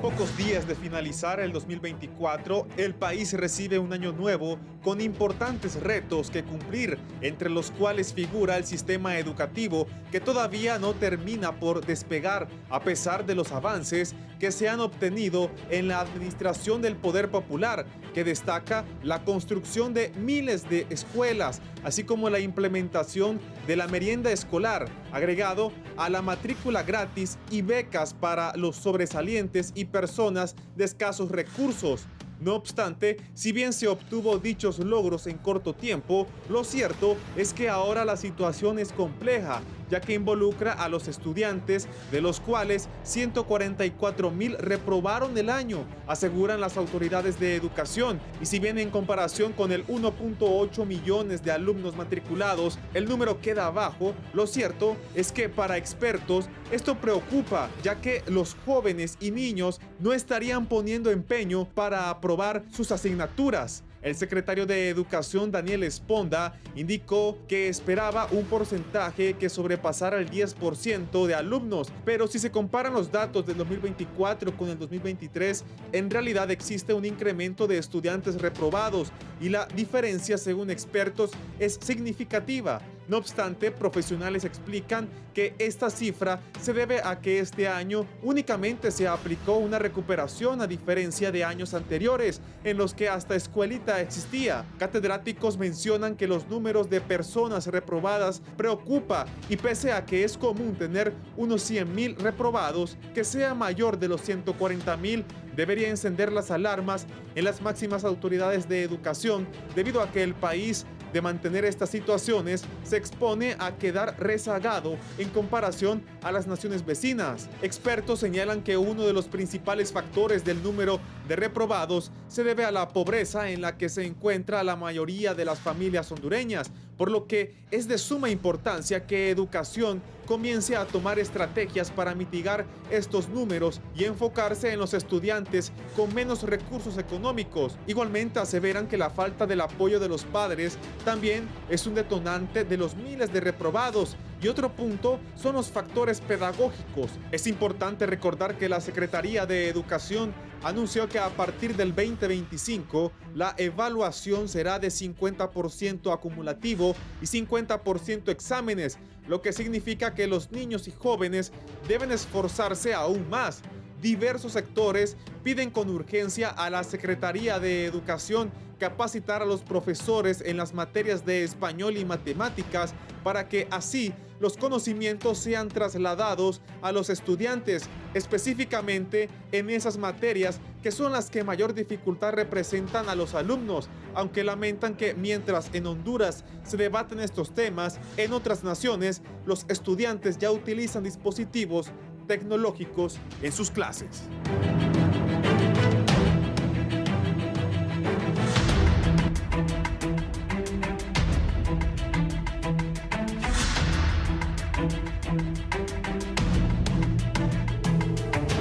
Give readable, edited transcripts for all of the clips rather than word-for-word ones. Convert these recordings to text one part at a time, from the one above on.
pocos días de finalizar el 2024, el país recibe un año nuevo con importantes retos que cumplir, entre los cuales figura el sistema educativo que todavía no termina por despegar a pesar de los avances que se han obtenido en la administración del poder popular, que destaca la construcción de miles de escuelas, así como la implementación de la merienda escolar, agregado a la matrícula gratis y becas para los sobresalientes y personas de escasos recursos. No obstante, si bien se obtuvo dichos logros en corto tiempo, lo cierto es que ahora la situación es compleja, ya que involucra a los estudiantes, de los cuales 144,000 reprobaron el año, aseguran las autoridades de educación. Y si bien en comparación con el 1.8 millones de alumnos matriculados, el número queda bajo, lo cierto es que para expertos esto preocupa, ya que los jóvenes y niños no estarían poniendo empeño para aprobar sus asignaturas. El secretario de Educación, Daniel Esponda, indicó que esperaba un porcentaje que sobrepasara el 10% de alumnos, pero si se comparan los datos del 2024 con el 2023, en realidad existe un incremento de estudiantes reprobados y la diferencia, según expertos, es significativa. No obstante, profesionales explican que esta cifra se debe a que este año únicamente se aplicó una recuperación a diferencia de años anteriores, en los que hasta escuelita existía. Catedráticos mencionan que los números de personas reprobadas preocupa y pese a que es común tener unos 100,000 reprobados, que sea mayor de los 140,000 debería encender las alarmas en las máximas autoridades de educación, debido a que el país, de mantener estas situaciones, se expone a quedar rezagado en comparación a las naciones vecinas. Expertos señalan que uno de los principales factores del número de reprobados se debe a la pobreza en la que se encuentra la mayoría de las familias hondureñas, por lo que es de suma importancia que educación comience a tomar estrategias para mitigar estos números y enfocarse en los estudiantes con menos recursos económicos. Igualmente aseveran que la falta del apoyo de los padres también es un detonante de los miles de reprobados. Y otro punto son los factores pedagógicos. Es importante recordar que la Secretaría de Educación anunció que a partir del 2025 la evaluación será de 50% acumulativo y 50% exámenes, lo que significa que los niños y jóvenes deben esforzarse aún más. Diversos sectores piden con urgencia a la Secretaría de Educación capacitar a los profesores en las materias de español y matemáticas para que así los conocimientos sean trasladados a los estudiantes, específicamente en esas materias que son las que mayor dificultad representan a los alumnos, aunque lamentan que mientras en Honduras se debaten estos temas, en otras naciones los estudiantes ya utilizan dispositivos tecnológicos en sus clases.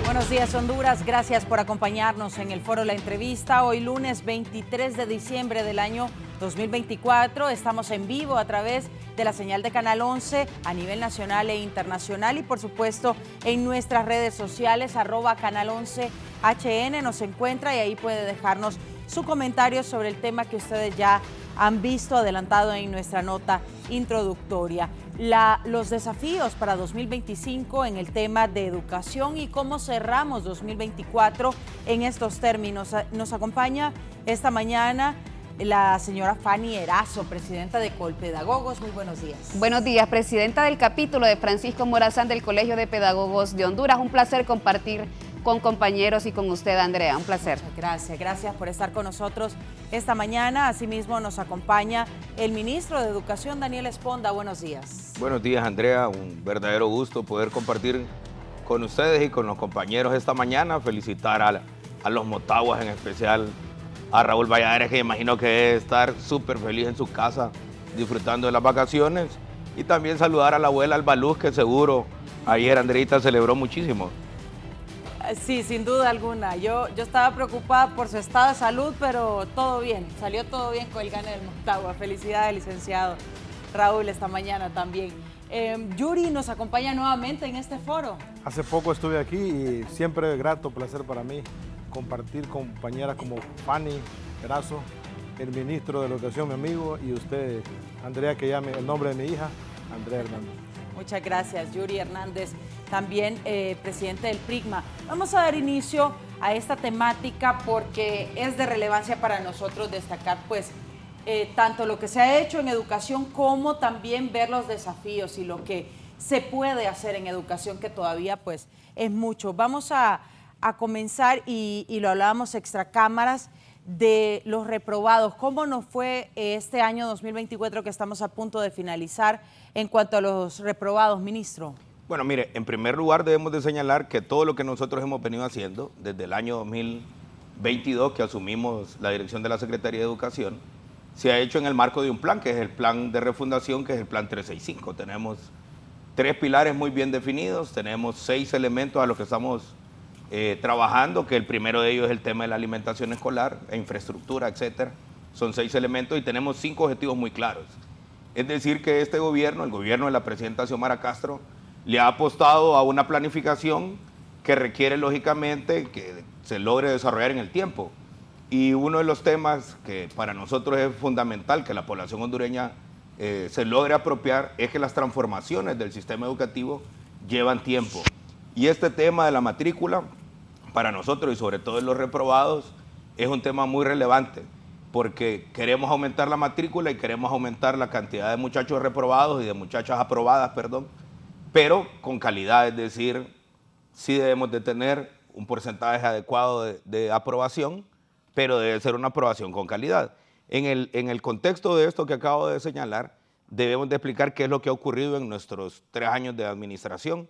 Buenos días, Honduras. Gracias por acompañarnos en el foro La Entrevista. Hoy lunes 23 de diciembre del año 2024. Estamos en vivo a través de la señal de Canal 11 a nivel nacional e internacional y por supuesto en nuestras redes sociales @Canal 11 HN nos encuentra y ahí puede dejarnos su comentario sobre el tema que ustedes ya han visto adelantado en nuestra nota introductoria. Los desafíos para 2025 en el tema de educación y cómo cerramos 2024 en estos términos. Nos acompaña esta mañana la señora Fanny Erazo, presidenta de Colpedagogos. Muy buenos días. Buenos días, presidenta del capítulo de Francisco Morazán del Colegio de Pedagogos de Honduras. Un placer compartir con compañeros y con usted, Andrea. Un placer. Gracias por estar con nosotros esta mañana. Asimismo nos acompaña el ministro de Educación, Daniel Esponda. Buenos días. Buenos días, Andrea. Un verdadero gusto poder compartir con ustedes y con los compañeros esta mañana. Felicitar a los motaguas, en especial a Raúl Valladares, que imagino que debe estar súper feliz en su casa disfrutando de las vacaciones. Y también saludar a la abuela Albaluz, que seguro ayer Andreita celebró muchísimo. Sí, sin duda alguna. Yo estaba preocupada por su estado de salud, pero todo bien. Salió todo bien con el gane del Motagua. Felicidades, licenciado. Raúl esta mañana también. Yuri nos acompaña nuevamente en este foro. Hace poco estuve aquí y siempre grato, placer para mí compartir compañeras como Fanny Erazo, el ministro de Educación, mi amigo, y usted, Andrea, que llame el nombre de mi hija, Andrea Hernández. Muchas gracias, Yuri Hernández, también presidente del PRIGMA. Vamos a dar inicio a esta temática porque es de relevancia para nosotros destacar, pues, tanto lo que se ha hecho en educación como también ver los desafíos y lo que se puede hacer en educación, que todavía, pues, es mucho. Vamos a comenzar, y lo hablábamos extra cámaras, de los reprobados. ¿Cómo nos fue este año 2024 que estamos a punto de finalizar en cuanto a los reprobados, ministro? Bueno, mire, en primer lugar debemos de señalar que todo lo que nosotros hemos venido haciendo desde el año 2022 que asumimos la dirección de la Secretaría de Educación, se ha hecho en el marco de un plan, que es el plan de refundación, que es el plan 365. Tenemos 3 pilares muy bien definidos, tenemos 6 elementos a los que estamos trabajando, que el primero de ellos es el tema de la alimentación escolar, e infraestructura, etcétera. Son 6 elementos y tenemos 5 objetivos muy claros. Es decir, que este gobierno, el gobierno de la presidenta Xiomara Castro, le ha apostado a una planificación que requiere, lógicamente, que se logre desarrollar en el tiempo. Y uno de los temas que para nosotros es fundamental que la población hondureña se logre apropiar es que las transformaciones del sistema educativo llevan tiempo. Y este tema de la matrícula, para nosotros y sobre todo en los reprobados, es un tema muy relevante, porque queremos aumentar la matrícula y queremos aumentar la cantidad de muchachos reprobados y de muchachas aprobadas, perdón, pero con calidad, es decir, sí debemos de tener un porcentaje adecuado de aprobación, pero debe ser una aprobación con calidad. En el contexto de esto que acabo de señalar, debemos de explicar qué es lo que ha ocurrido en nuestros 3 años de administración.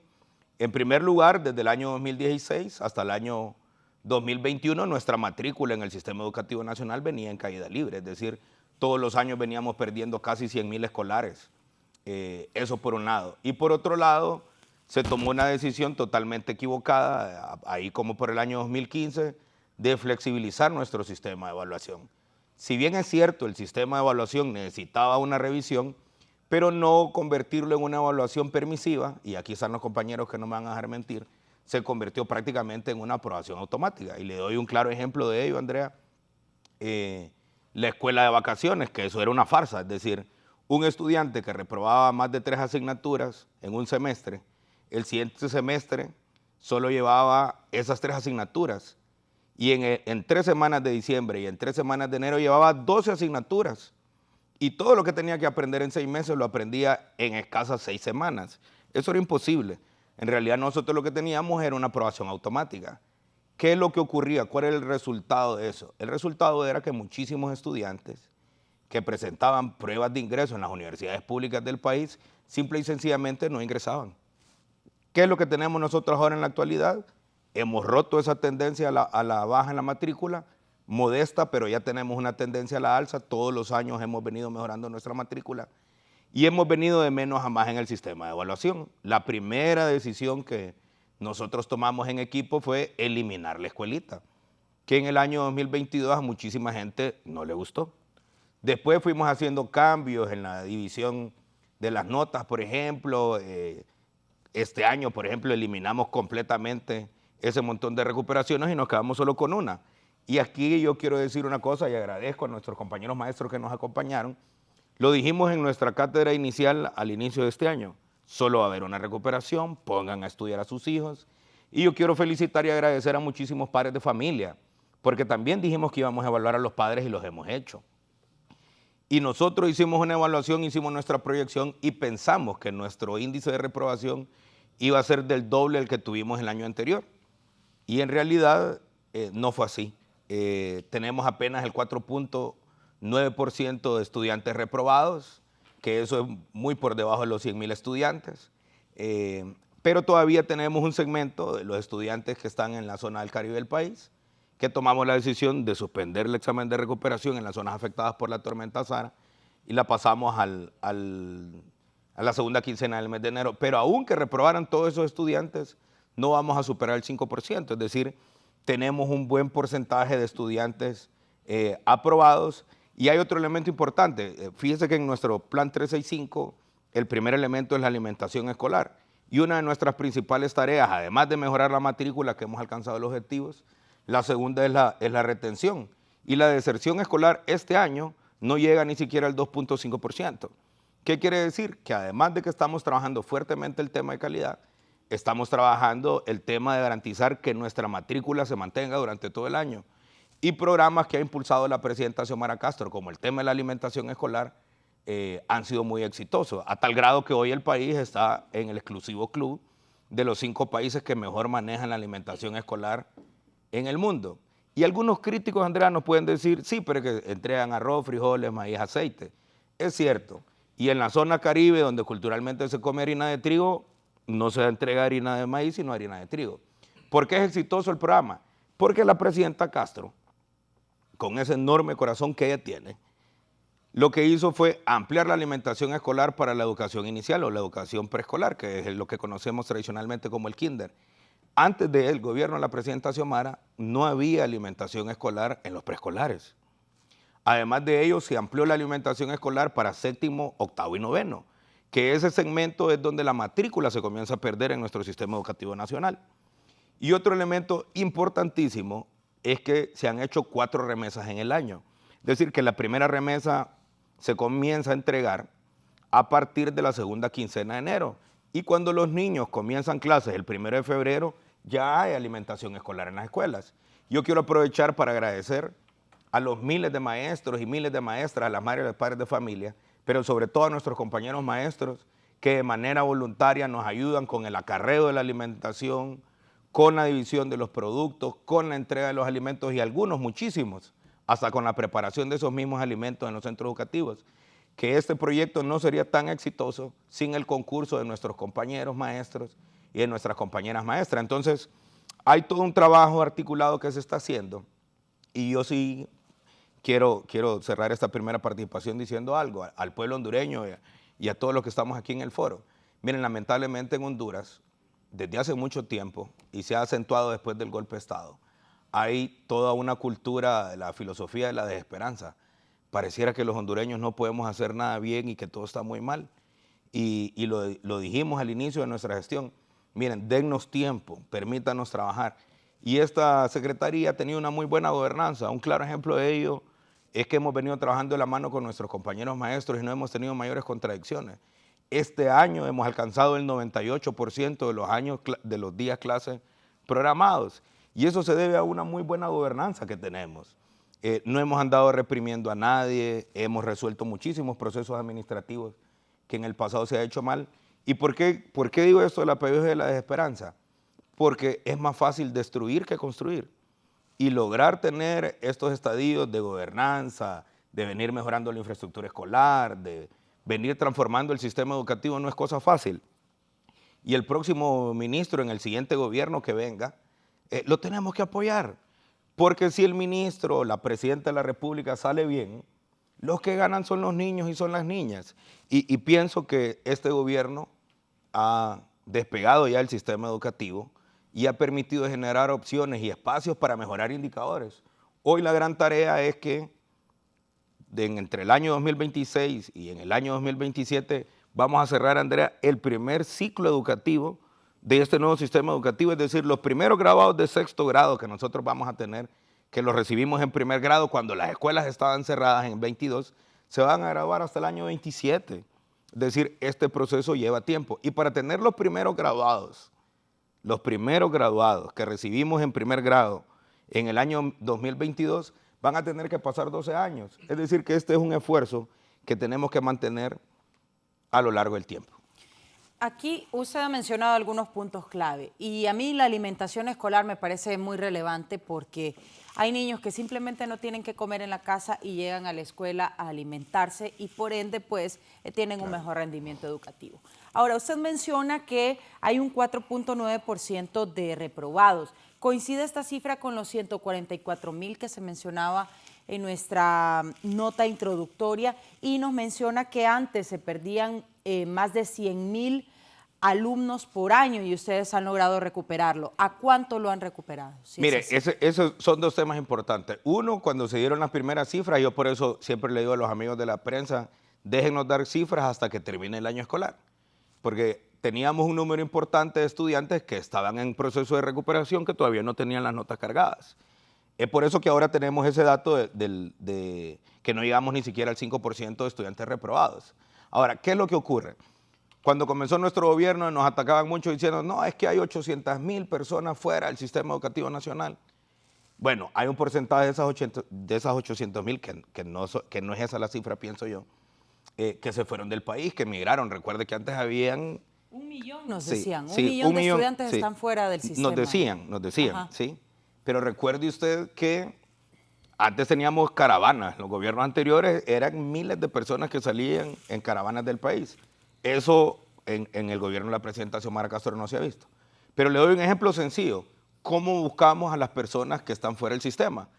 En primer lugar, desde el año 2016 hasta el año 2021, nuestra matrícula en el Sistema Educativo Nacional venía en caída libre, es decir, todos los años veníamos perdiendo casi 100,000 escolares. Eso por un lado. Y por otro lado, se tomó una decisión totalmente equivocada, ahí como por el año 2015, de flexibilizar nuestro sistema de evaluación. Si bien es cierto, el sistema de evaluación necesitaba una revisión, pero no convertirlo en una evaluación permisiva, y aquí están los compañeros que no me van a dejar mentir, se convirtió prácticamente en una aprobación automática. Y le doy un claro ejemplo de ello, Andrea. La escuela de vacaciones, que eso era una farsa, es decir, un estudiante que reprobaba más de 3 asignaturas en un semestre, el siguiente semestre solo llevaba esas 3 asignaturas, y en 3 semanas de diciembre y en 3 semanas de enero llevaba 12 asignaturas. Y todo lo que tenía que aprender en 6 meses lo aprendía en escasas 6 semanas. Eso era imposible. En realidad nosotros lo que teníamos era una aprobación automática. ¿Qué es lo que ocurría? ¿Cuál era el resultado de eso? El resultado era que muchísimos estudiantes que presentaban pruebas de ingreso en las universidades públicas del país simple y sencillamente no ingresaban. ¿Qué es lo que tenemos nosotros ahora en la actualidad? Hemos roto esa tendencia a la baja en la matrícula, modesta, pero ya tenemos una tendencia a la alza. Todos los años hemos venido mejorando nuestra matrícula y hemos venido de menos a más en el sistema de evaluación. La primera decisión que nosotros tomamos en equipo fue eliminar la escuelita, que en el año 2022 a muchísima gente no le gustó. Después fuimos haciendo cambios en la división de las notas, por ejemplo. Este año, por ejemplo, eliminamos completamente ese montón de recuperaciones y nos quedamos solo con una. Y aquí yo quiero decir una cosa y agradezco a nuestros compañeros maestros que nos acompañaron. Lo dijimos en nuestra cátedra inicial al inicio de este año. Solo va a haber una recuperación, pongan a estudiar a sus hijos. Y yo quiero felicitar y agradecer a muchísimos padres de familia, porque también dijimos que íbamos a evaluar a los padres y los hemos hecho. Y nosotros hicimos una evaluación, hicimos nuestra proyección y pensamos que nuestro índice de reprobación iba a ser del doble del que tuvimos el año anterior. Y en realidad no fue así. Tenemos apenas el 4.9% de estudiantes reprobados, que eso es muy por debajo de los 100,000 estudiantes. Pero todavía tenemos un segmento de los estudiantes que están en la zona del Caribe del país, que tomamos la decisión de suspender el examen de recuperación en las zonas afectadas por la tormenta Sara y la pasamos a la segunda quincena del mes de enero. Pero aunque reprobaran todos esos estudiantes, no vamos a superar el 5%, es decir, tenemos un buen porcentaje de estudiantes aprobados Y hay otro elemento importante. Fíjese que en nuestro plan 365, el primer elemento es la alimentación escolar. Y una de nuestras principales tareas, además de mejorar la matrícula, que hemos alcanzado los objetivos, la segunda es la retención. Y la deserción escolar este año no llega ni siquiera al 2.5%. ¿Qué quiere decir? Que además de que estamos trabajando fuertemente el tema de calidad, estamos trabajando el tema de garantizar que nuestra matrícula se mantenga durante todo el año. Y programas que ha impulsado la presidenta Xiomara Castro, como el tema de la alimentación escolar, han sido muy exitosos, a tal grado que hoy el país está en el exclusivo club de los 5 países que mejor manejan la alimentación escolar en el mundo. Y algunos críticos, Andrea, nos pueden decir, sí, pero es que entregan arroz, frijoles, maíz, aceite. Es cierto. Y en la zona Caribe, donde culturalmente se come harina de trigo, no se entrega harina de maíz, sino harina de trigo. ¿Por qué es exitoso el programa? Porque la presidenta Castro, con ese enorme corazón que ella tiene, lo que hizo fue ampliar la alimentación escolar para la educación inicial o la educación preescolar, que es lo que conocemos tradicionalmente como el kinder. Antes del gobierno de la presidenta Xiomara, no había alimentación escolar en los preescolares. Además de ello, se amplió la alimentación escolar para 7º, 8º y 9º, que ese segmento es donde la matrícula se comienza a perder en nuestro sistema educativo nacional. Y otro elemento importantísimo es que se han hecho 4 remesas en el año. Es decir, que la primera remesa se comienza a entregar a partir de la segunda quincena de enero. Y cuando los niños comienzan clases el 1 de febrero, ya hay alimentación escolar en las escuelas. Yo quiero aprovechar para agradecer a los miles de maestros y miles de maestras, a las madres y los padres de familia, pero sobre todo a nuestros compañeros maestros que de manera voluntaria nos ayudan con el acarreo de la alimentación, con la división de los productos, con la entrega de los alimentos y algunos, muchísimos, hasta con la preparación de esos mismos alimentos en los centros educativos, que este proyecto no sería tan exitoso sin el concurso de nuestros compañeros maestros y de nuestras compañeras maestras. Entonces, hay todo un trabajo articulado que se está haciendo y yo sí quiero cerrar esta primera participación diciendo algo al pueblo hondureño y a todos los que estamos aquí en el foro. Miren, lamentablemente en Honduras, desde hace mucho tiempo, y se ha acentuado después del golpe de Estado, hay toda una cultura de la filosofía de la desesperanza. Pareciera que los hondureños no podemos hacer nada bien y que todo está muy mal. Y lo dijimos al inicio de nuestra gestión. Miren, dennos tiempo, permítanos trabajar. Y esta secretaría ha tenido una muy buena gobernanza. Un claro ejemplo de ello es que hemos venido trabajando de la mano con nuestros compañeros maestros y no hemos tenido mayores contradicciones. Este año hemos alcanzado el 98% de los días clase programados. Y eso se debe a una muy buena gobernanza que tenemos. No hemos andado reprimiendo a nadie, hemos resuelto muchísimos procesos administrativos que en el pasado se ha hecho mal. ¿Y por qué digo esto del apellido de la desesperanza? Porque es más fácil destruir que construir. Y lograr tener estos estadios de gobernanza, de venir mejorando la infraestructura escolar, de venir transformando el sistema educativo no es cosa fácil. Y el próximo ministro en el siguiente gobierno que venga, lo tenemos que apoyar. Porque si el ministro, la presidenta de la República sale bien, los que ganan son los niños y son las niñas. Y pienso que este gobierno ha despegado ya el sistema educativo y ha permitido generar opciones y espacios para mejorar indicadores. Hoy la gran tarea es que entre el año 2026 y en el año 2027 vamos a cerrar, Andrea, el primer ciclo educativo de este nuevo sistema educativo, es decir, los primeros graduados de 6º grado que nosotros vamos a tener, que los recibimos en 1er grado cuando las escuelas estaban cerradas en 22, se van a graduar hasta el año 27. Es decir, este proceso lleva tiempo. Y para tener los primeros graduados que recibimos en 1er grado en el año 2022, van a tener que pasar 12 años. Es decir, que este es un esfuerzo que tenemos que mantener a lo largo del tiempo. Aquí usted ha mencionado algunos puntos clave y a mí la alimentación escolar me parece muy relevante porque hay niños que simplemente no tienen que comer en la casa y llegan a la escuela a alimentarse y por ende pues tienen un mejor rendimiento educativo. Ahora, usted menciona que hay un 4.9% de reprobados. ¿Coincide esta cifra con los 144,000 que se mencionaba en nuestra nota introductoria? Y nos menciona que antes se perdían más de 100,000 alumnos por año y ustedes han logrado recuperarlo. ¿A cuánto lo han recuperado? Si Mire, esos son dos temas importantes. Uno, cuando se dieron las primeras cifras, yo por eso siempre le digo a los amigos de la prensa, déjennos dar cifras hasta que termine el año escolar, porque teníamos un número importante de estudiantes que estaban en proceso de recuperación que todavía no tenían las notas cargadas. Es por eso que ahora tenemos ese dato de que no llegamos ni siquiera al 5% de estudiantes reprobados. Ahora, ¿qué es lo que ocurre? Cuando comenzó nuestro gobierno nos atacaban mucho diciendo, no, es que hay 800,000 personas fuera del sistema educativo nacional. Bueno, hay un porcentaje de esas 800,000, que no es esa la cifra, pienso yo, que se fueron del país, que emigraron. Recuerde que antes habían... 1 millón nos decían, sí, 1 millón de estudiantes sí, están fuera del sistema. Nos decían, Ajá. sí. Pero recuerde usted que antes teníamos caravanas, los gobiernos anteriores eran miles de personas que salían en caravanas del país. Eso en el gobierno de la presidenta Xiomara Castro no se ha visto. Pero le doy un ejemplo sencillo. ¿Cómo buscamos a las personas que están fuera del sistema?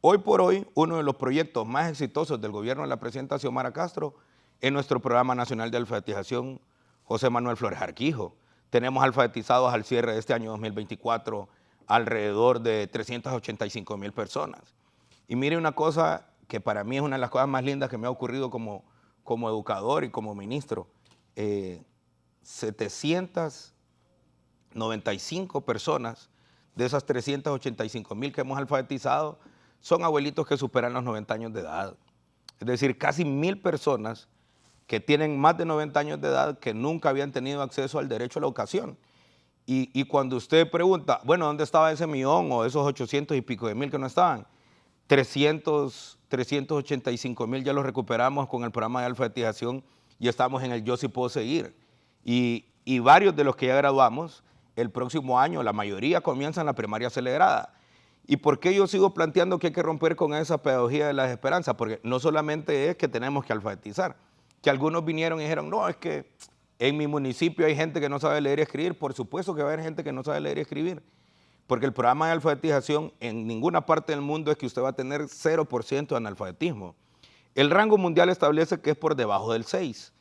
Hoy por hoy, uno de los proyectos más exitosos del gobierno de la presidenta Xiomara Castro es nuestro Programa Nacional de Alfabetización José Manuel Flores Arquijo. Tenemos alfabetizados al cierre de este año 2024 alrededor de 385,000 personas. Y mire una cosa que para mí es una de las cosas más lindas que me ha ocurrido como educador y como ministro. 795 personas de esas 385,000 que hemos alfabetizado son abuelitos que superan los 90 años de edad. Es decir, casi 1,000 personas que tienen más de 90 años de edad que nunca habían tenido acceso al derecho a la educación. Y cuando usted pregunta, bueno, ¿dónde estaba ese millón o esos 800 y pico de mil que no estaban? 385,000 ya los recuperamos con el programa de alfabetización y estamos en el Yo Sí Puedo Seguir. Y varios de los que ya graduamos, el próximo año, la mayoría comienzan la primaria acelerada. ¿Y por qué yo sigo planteando que hay que romper con esa pedagogía de la desesperanza? Porque no solamente es que tenemos que alfabetizar, que algunos vinieron y dijeron, no, es que en mi municipio hay gente que no sabe leer y escribir. Por supuesto que va a haber gente que no sabe leer y escribir, porque el programa de alfabetización en ninguna parte del mundo es que usted va a tener 0% de analfabetismo. El rango mundial establece que es por debajo del 6%,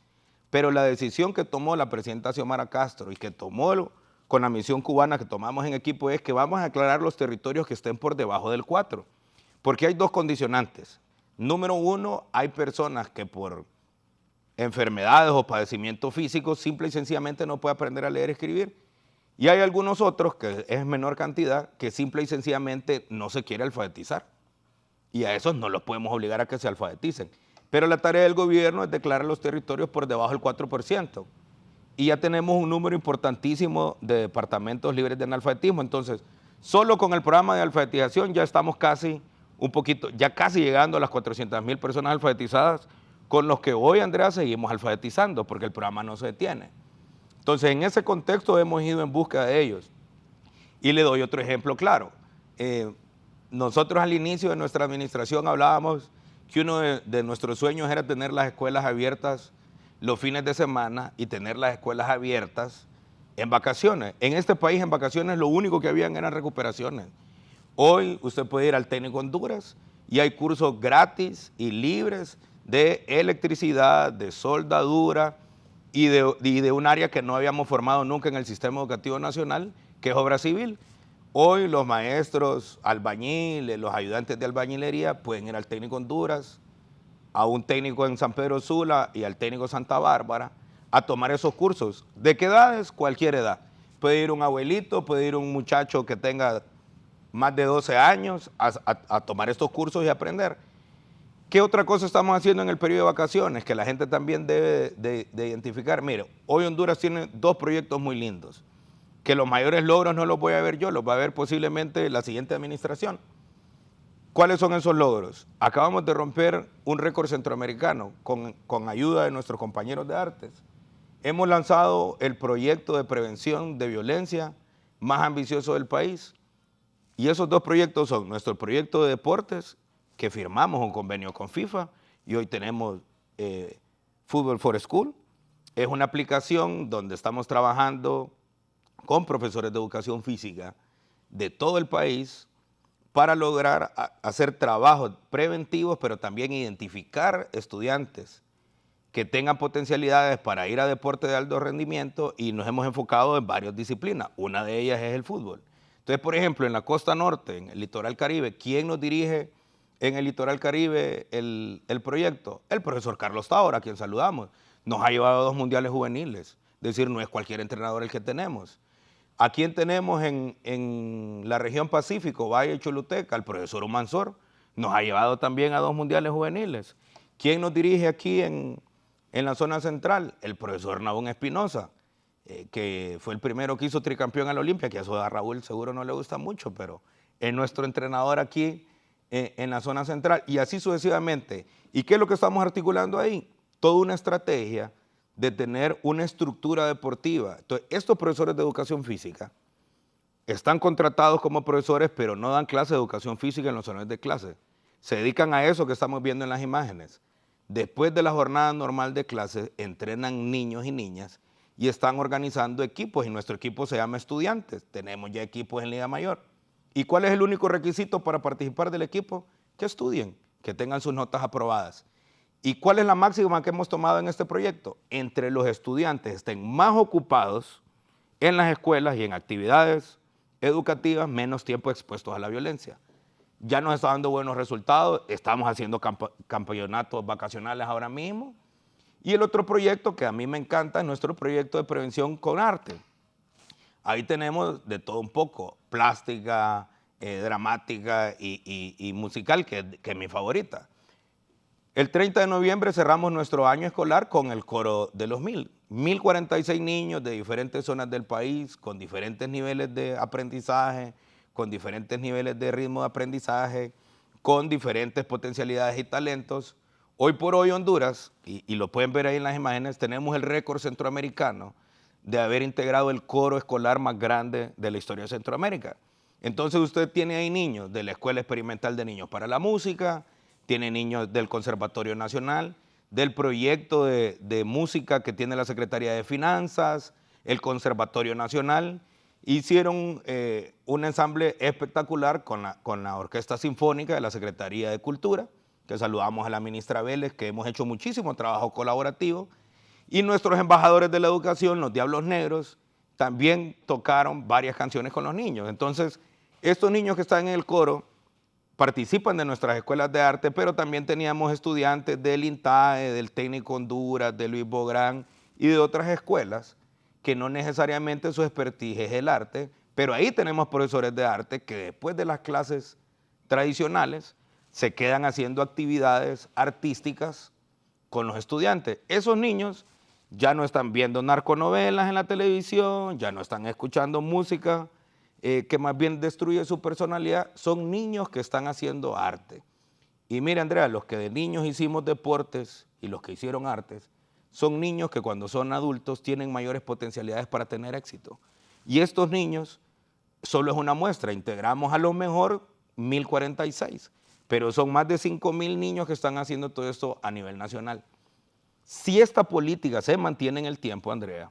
pero la decisión que tomó la presidenta Xiomara Castro y que tomó con la misión cubana que tomamos en equipo es que vamos a aclarar los territorios que estén por debajo del 4%, porque hay dos condicionantes. Número uno, hay personas que por enfermedades o padecimientos físicos simple y sencillamente no pueden aprender a leer y escribir. Y hay algunos otros, que es menor cantidad, que simple y sencillamente no se quiere alfabetizar. Y a esos no los podemos obligar a que se alfabeticen. Pero la tarea del gobierno es declarar los territorios por debajo del 4%. Y ya tenemos un número importantísimo de departamentos libres de analfabetismo. Entonces, solo con el programa de alfabetización ya estamos casi llegando a las 400,000 personas alfabetizadas, con los que hoy, Andrea, seguimos alfabetizando, porque el programa no se detiene. Entonces, en ese contexto hemos ido en busca de ellos. Y le doy otro ejemplo claro. Nosotros al inicio de nuestra administración hablábamos que uno de nuestros sueños era tener las escuelas abiertas los fines de semana y tener las escuelas abiertas en vacaciones. En este país, en vacaciones, lo único que habían eran recuperaciones. Hoy usted puede ir al Técnico Honduras y hay cursos gratis y libres de electricidad, de soldadura y de un área que no habíamos formado nunca en el sistema educativo nacional, que es obra civil. Hoy los maestros albañiles, los ayudantes de albañilería pueden ir al Técnico Honduras, a un técnico en San Pedro Sula y al técnico Santa Bárbara a tomar esos cursos. ¿De qué edades? Cualquier edad. Puede ir un abuelito, puede ir un muchacho que tenga más de 12 años a tomar estos cursos y aprender. ¿Qué otra cosa estamos haciendo en el periodo de vacaciones? Que la gente también debe de identificar. Mire, hoy Honduras tiene dos proyectos muy lindos, que los mayores logros no los voy a ver yo, los va a ver posiblemente la siguiente administración. ¿Cuáles son esos logros? Acabamos de romper un récord centroamericano con ayuda de nuestros compañeros de artes. Hemos lanzado el proyecto de prevención de violencia más ambicioso del país. Y esos dos proyectos son nuestro proyecto de deportes, que firmamos un convenio con FIFA, y hoy tenemos Football for School. Es una aplicación donde estamos trabajando con profesores de educación física de todo el país para lograr hacer trabajos preventivos, pero también identificar estudiantes que tengan potencialidades para ir a deporte de alto rendimiento y nos hemos enfocado en varias disciplinas. Una de ellas es el fútbol. Entonces, por ejemplo, en la costa norte, en el litoral Caribe, ¿quién nos dirige en el litoral Caribe el proyecto? El profesor Carlos Taura, a quien saludamos. Nos ha llevado a 2 mundiales juveniles. Es decir, no es cualquier entrenador el que tenemos. ¿A quién tenemos en la región Pacífico, Valle y Choluteca? El profesor Humansor. Nos ha llevado también a 2 mundiales juveniles. ¿Quién nos dirige aquí en la zona central? El profesor Nahum Espinosa, que fue el primero que hizo tricampeón al Olimpia, que eso a Raúl seguro no le gusta mucho, pero es nuestro entrenador aquí en la zona central, y así sucesivamente. ¿Y qué es lo que estamos articulando ahí? Toda una estrategia de tener una estructura deportiva. Entonces, estos profesores de educación física están contratados como profesores, pero no dan clase de educación física en los salones de clase. Se dedican a eso que estamos viendo en las imágenes. Después de la jornada normal de clases, entrenan niños y niñas y están organizando equipos, y nuestro equipo se llama Estudiantes. Tenemos ya equipos en Liga Mayor. ¿Y cuál es el único requisito para participar del equipo? Que estudien, que tengan sus notas aprobadas. ¿Y cuál es la máxima que hemos tomado en este proyecto? Entre los estudiantes estén más ocupados en las escuelas y en actividades educativas, menos tiempo expuestos a la violencia. Ya nos está dando buenos resultados, estamos haciendo campeonatos vacacionales ahora mismo. Y el otro proyecto que a mí me encanta es nuestro proyecto de prevención con arte. Ahí tenemos de todo un poco, plástica, dramática y musical, que es mi favorita. El 30 de noviembre cerramos nuestro año escolar con el coro de los 1046 niños de diferentes zonas del país, con diferentes niveles de aprendizaje, con diferentes niveles de ritmo de aprendizaje, con diferentes potencialidades y talentos. Hoy por hoy Honduras, y lo pueden ver ahí en las imágenes, tenemos el récord centroamericano de haber integrado el coro escolar más grande de la historia de Centroamérica. Entonces usted tiene ahí niños de la Escuela Experimental de Niños para la Música, tiene niños del Conservatorio Nacional, del proyecto de música que tiene la Secretaría de Finanzas, el Conservatorio Nacional. Hicieron un ensamble espectacular con la Orquesta Sinfónica de la Secretaría de Cultura, que saludamos a la ministra Vélez, que hemos hecho muchísimo trabajo colaborativo, y nuestros embajadores de la educación, los Diablos Negros, también tocaron varias canciones con los niños. Entonces, estos niños que están en el coro participan de nuestras escuelas de arte, pero también teníamos estudiantes del INTAE, del Técnico Honduras, de Luis Bográn y de otras escuelas que no necesariamente su expertise es el arte, pero ahí tenemos profesores de arte que después de las clases tradicionales se quedan haciendo actividades artísticas con los estudiantes. Esos niños ya no están viendo narconovelas en la televisión, ya no están escuchando música que más bien destruye su personalidad, son niños que están haciendo arte. Y mire, Andrea, los que de niños hicimos deportes y los que hicieron artes, son niños que cuando son adultos tienen mayores potencialidades para tener éxito. Y estos niños solo es una muestra, integramos a lo mejor 1046, pero son más de 5000 niños que están haciendo todo esto a nivel nacional. Si esta política se mantiene en el tiempo, Andrea,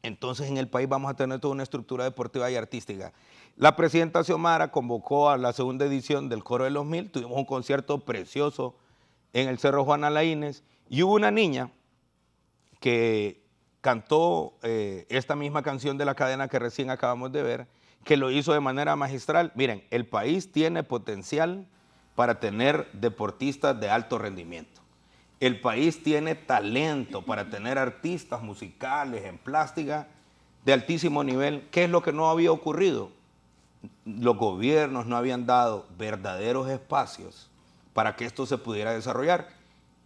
entonces en el país vamos a tener toda una estructura deportiva y artística. La presidenta Xiomara convocó a la segunda edición del Coro de los 1000, tuvimos un concierto precioso en el Cerro Juana Laínez, y hubo una niña que cantó esta misma canción de la cadena que recién acabamos de ver, que lo hizo de manera magistral. Miren, el país tiene potencial para tener deportistas de alto rendimiento. El país tiene talento para tener artistas musicales en plástica de altísimo nivel. ¿Qué es lo que no había ocurrido? Los gobiernos no habían dado verdaderos espacios para que esto se pudiera desarrollar.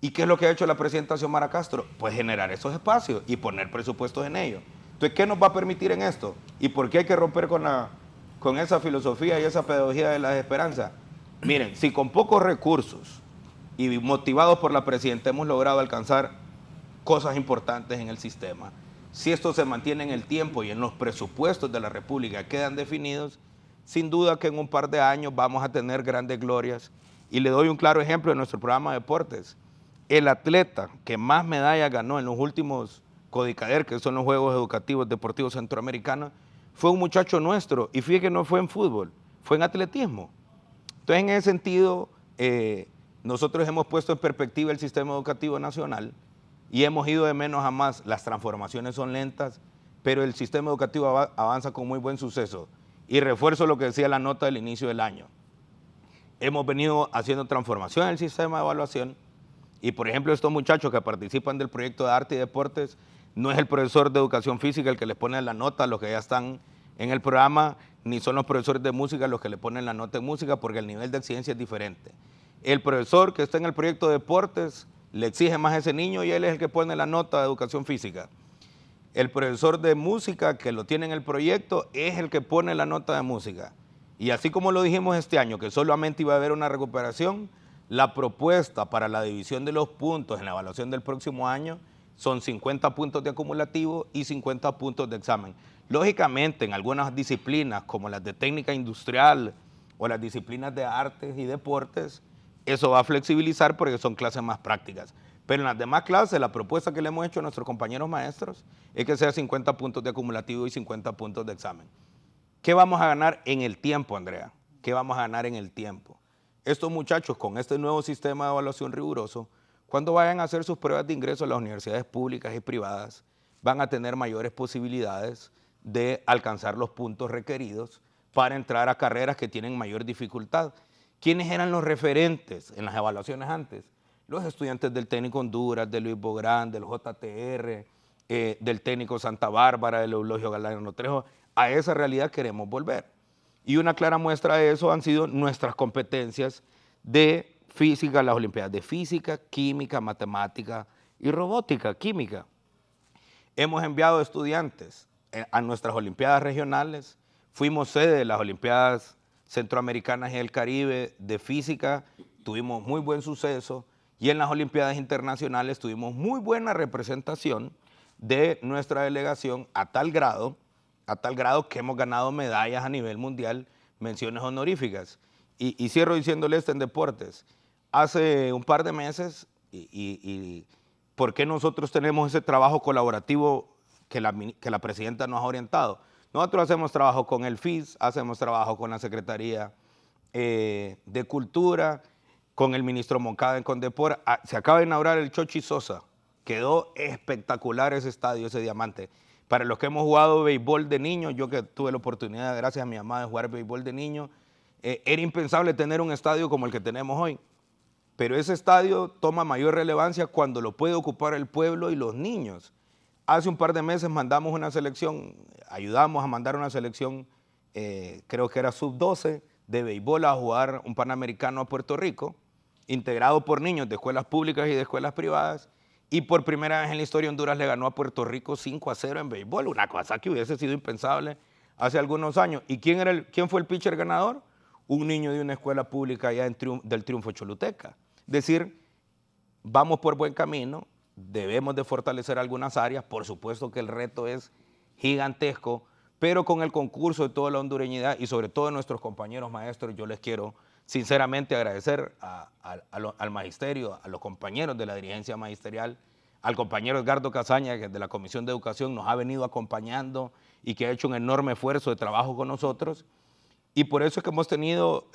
¿Y qué es lo que ha hecho la presidenta Xiomara Castro? Pues generar esos espacios y poner presupuestos en ellos. Entonces, ¿qué nos va a permitir en esto? ¿Y por qué hay que romper con esa filosofía y esa pedagogía de la esperanza? Miren, si con pocos recursos y motivados por la presidenta hemos logrado alcanzar cosas importantes en el sistema, si esto se mantiene en el tiempo y en los presupuestos de la República quedan definidos, sin duda que en un par de años vamos a tener grandes glorias. Y le doy un claro ejemplo de nuestro programa de deportes. El atleta que más medallas ganó en los últimos CODICADER, que son los Juegos Educativos Deportivos Centroamericanos, fue un muchacho nuestro, y fíjate que no fue en fútbol, fue en atletismo. Entonces, en ese sentido, nosotros hemos puesto en perspectiva el sistema educativo nacional y hemos ido de menos a más. Las transformaciones son lentas, pero el sistema educativo avanza con muy buen suceso. Y refuerzo lo que decía la nota del inicio del año. Hemos venido haciendo transformación en el sistema de evaluación y, por ejemplo, estos muchachos que participan del proyecto de arte y deportes, no es el profesor de educación física el que les pone la nota a los que ya están en el programa, ni son los profesores de música los que le ponen la nota en música, porque el nivel de exigencia es diferente. El profesor que está en el proyecto de deportes le exige más a ese niño y él es el que pone la nota de educación física. El profesor de música que lo tiene en el proyecto es el que pone la nota de música. Y así como lo dijimos este año, que solamente iba a haber una recuperación, la propuesta para la división de los puntos en la evaluación del próximo año son 50 puntos de acumulativo y 50 puntos de examen. Lógicamente, en algunas disciplinas, como las de técnica industrial o las disciplinas de artes y deportes, eso va a flexibilizar porque son clases más prácticas. Pero en las demás clases, la propuesta que le hemos hecho a nuestros compañeros maestros es que sea 50 puntos de acumulativo y 50 puntos de examen. ¿Qué vamos a ganar en el tiempo, Andrea? ¿Qué vamos a ganar en el tiempo? Estos muchachos con este nuevo sistema de evaluación riguroso, cuando vayan a hacer sus pruebas de ingreso a las universidades públicas y privadas, van a tener mayores posibilidades de alcanzar los puntos requeridos para entrar a carreras que tienen mayor dificultad. ¿Quiénes eran los referentes en las evaluaciones antes? Los estudiantes del técnico Honduras, de Luis Bográn, del JTR, del técnico Santa Bárbara, del Eulogio Galán Trejo. A esa realidad queremos volver. Y una clara muestra de eso han sido nuestras competencias de física, las Olimpiadas de Física, Química, Matemática y Robótica, Química. Hemos enviado estudiantes a nuestras Olimpiadas regionales, fuimos sede de las Olimpiadas Centroamericanas y del Caribe de Física, tuvimos muy buen suceso, y en las Olimpiadas Internacionales tuvimos muy buena representación de nuestra delegación a tal grado que hemos ganado medallas a nivel mundial, menciones honoríficas. Y cierro diciéndole esto en deportes. Hace un par de meses, ¿por qué nosotros tenemos ese trabajo colaborativo que la presidenta nos ha orientado? Nosotros hacemos trabajo con el FIS, hacemos trabajo con la Secretaría de Cultura, con el ministro Moncada en Condepor. Se acaba de inaugurar el Chochi Sosa. Quedó espectacular ese estadio, ese diamante. Para los que hemos jugado béisbol de niño, yo que tuve la oportunidad, gracias a mi mamá, de jugar béisbol de niño, era impensable tener un estadio como el que tenemos hoy. Pero ese estadio toma mayor relevancia cuando lo puede ocupar el pueblo y los niños. Hace un par de meses mandamos una selección, ayudamos a mandar una selección, creo que era sub-12, de béisbol a jugar un Panamericano a Puerto Rico, integrado por niños de escuelas públicas y de escuelas privadas, y por primera vez en la historia Honduras le ganó a Puerto Rico 5-0 en béisbol, una cosa que hubiese sido impensable hace algunos años. ¿Y quién fue el pitcher ganador? Un niño de una escuela pública allá del Triunfo Choluteca. Es decir, vamos por buen camino, debemos de fortalecer algunas áreas, por supuesto que el reto es gigantesco, pero con el concurso de toda la hondureñidad y sobre todo de nuestros compañeros maestros, yo les quiero sinceramente agradecer al magisterio, a los compañeros de la dirigencia magisterial, al compañero Edgardo Casaña, que de la Comisión de Educación nos ha venido acompañando y que ha hecho un enorme esfuerzo de trabajo con nosotros. Y por eso es que hemos tenido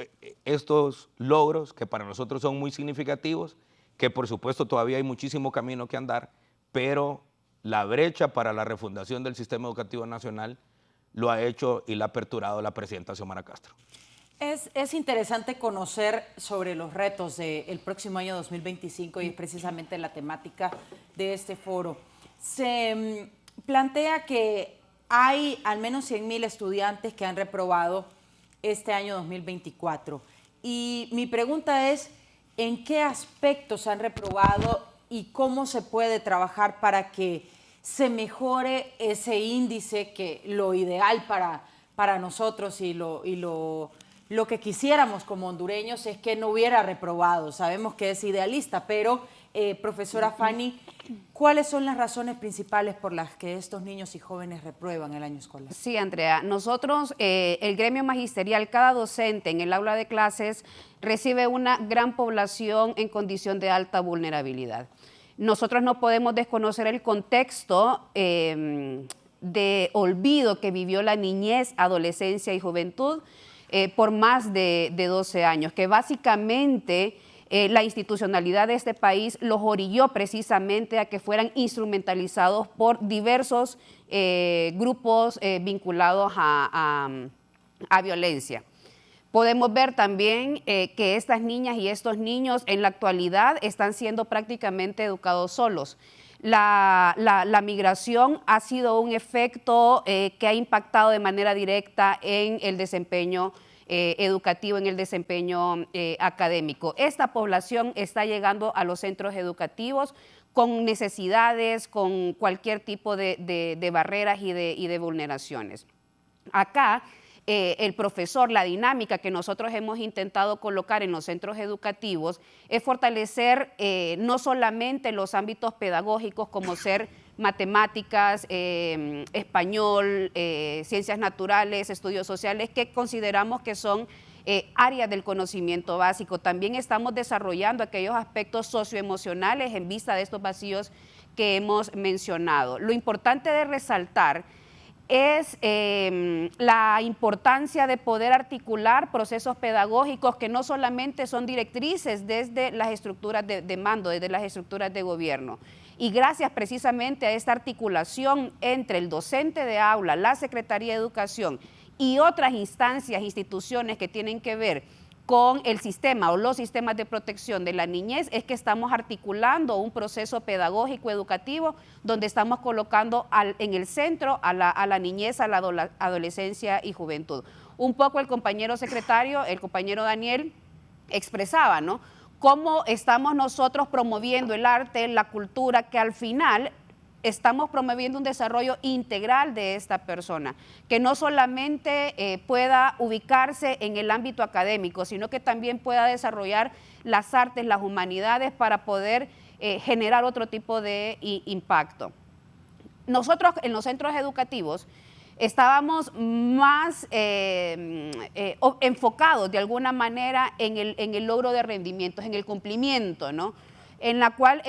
estos logros que para nosotros son muy significativos, que por supuesto todavía hay muchísimo camino que andar, pero la brecha para la refundación del sistema educativo nacional lo ha hecho y la ha aperturado la presidenta Xiomara Castro. Es interesante conocer sobre los retos del próximo año 2025 y es precisamente la temática de este foro. Se plantea que hay al menos 100,000 estudiantes que han reprobado este año 2024 y mi pregunta es, ¿en qué aspectos han reprobado y cómo se puede trabajar para que se mejore ese índice, que lo ideal para nosotros y lo que quisiéramos como hondureños es que no hubiera reprobado? Sabemos que es idealista, pero profesora Fanny, ¿cuáles son las razones principales por las que estos niños y jóvenes reprueban el año escolar? Sí, Andrea, nosotros, el gremio magisterial, cada docente en el aula de clases recibe una gran población en condición de alta vulnerabilidad. Nosotros no podemos desconocer el contexto de olvido que vivió la niñez, adolescencia y juventud por más de 12 años, que básicamente La institucionalidad de este país los orilló precisamente a que fueran instrumentalizados por diversos grupos vinculados a violencia. Podemos ver también que estas niñas y estos niños en la actualidad están siendo prácticamente educados solos. La migración ha sido un efecto que ha impactado de manera directa en el desempeño educativo, en el desempeño académico. Esta población está llegando a los centros educativos con necesidades, con cualquier tipo de barreras y de vulneraciones. Acá, el profesor, la dinámica que nosotros hemos intentado colocar en los centros educativos es fortalecer no solamente los ámbitos pedagógicos como ser matemáticas, español, ciencias naturales, estudios sociales, que consideramos que son áreas del conocimiento básico. También estamos desarrollando aquellos aspectos socioemocionales en vista de estos vacíos que hemos mencionado. Lo importante de resaltar es la importancia de poder articular procesos pedagógicos que no solamente son directrices desde las estructuras de mando, desde las estructuras de gobierno. Y gracias precisamente a esta articulación entre el docente de aula, la Secretaría de Educación y otras instancias, instituciones que tienen que ver con el sistema o los sistemas de protección de la niñez, es que estamos articulando un proceso pedagógico educativo donde estamos colocando en el centro a la niñez, a la adolescencia y juventud. Un poco el compañero secretario, el compañero Daniel, expresaba, ¿no?, cómo estamos nosotros promoviendo el arte, la cultura, que al final estamos promoviendo un desarrollo integral de esta persona, que no solamente pueda ubicarse en el ámbito académico, sino que también pueda desarrollar las artes, las humanidades para poder generar otro tipo de impacto. Nosotros en los centros educativos estábamos más enfocados de alguna manera en el logro de rendimientos, en el cumplimiento, ¿no?, en la cual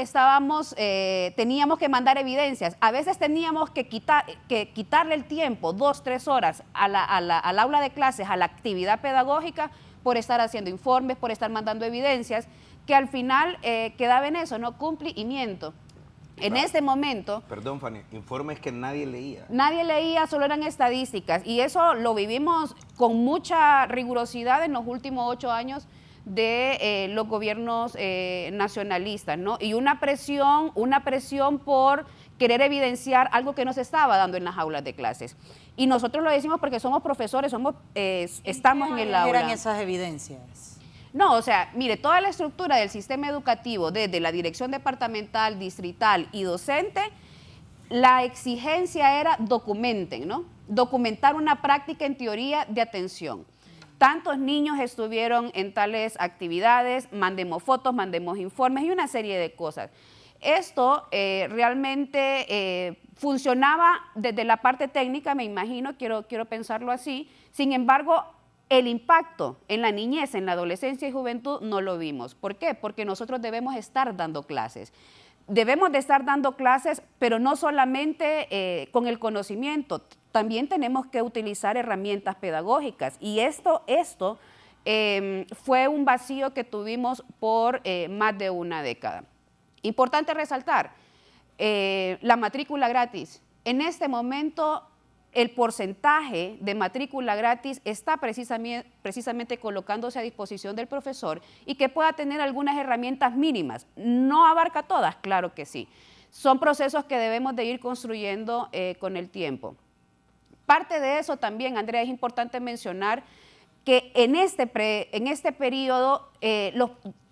teníamos que mandar evidencias. A veces teníamos que quitarle el tiempo, 2, 3 horas al aula de clases, a la actividad pedagógica, por estar haciendo informes, por estar mandando evidencias, que al final quedaba en eso, ¿no?, cumplimiento. En este momento... Perdón, Fanny, informes que nadie leía. Nadie leía, solo eran estadísticas, y eso lo vivimos con mucha rigurosidad en los últimos 8 años de los gobiernos nacionalistas, ¿no? Y una presión por querer evidenciar algo que no se estaba dando en las aulas de clases. Y nosotros lo decimos porque somos profesores, estamos en el aula. ¿Qué eran esas evidencias? No, o sea, mire, toda la estructura del sistema educativo, desde la dirección departamental, distrital y docente, la exigencia era documenten, ¿no? Documentar una práctica en teoría de atención. Tantos niños estuvieron en tales actividades, mandemos fotos, mandemos informes y una serie de cosas. Esto realmente funcionaba desde la parte técnica, me imagino, quiero pensarlo así. Sin embargo, el impacto en la niñez, en la adolescencia y juventud no lo vimos. ¿Por qué? Porque nosotros debemos estar dando clases. Debemos de estar dando clases, pero no solamente con el conocimiento, también tenemos que utilizar herramientas pedagógicas, y esto fue un vacío que tuvimos por más de una década. Importante resaltar, la matrícula gratis. En este momento, el porcentaje de matrícula gratis está precisamente colocándose a disposición del profesor y que pueda tener algunas herramientas mínimas. ¿No abarca todas? Claro que sí. Son procesos que debemos de ir construyendo con el tiempo. Parte de eso también, Andrea, es importante mencionar que en este periodo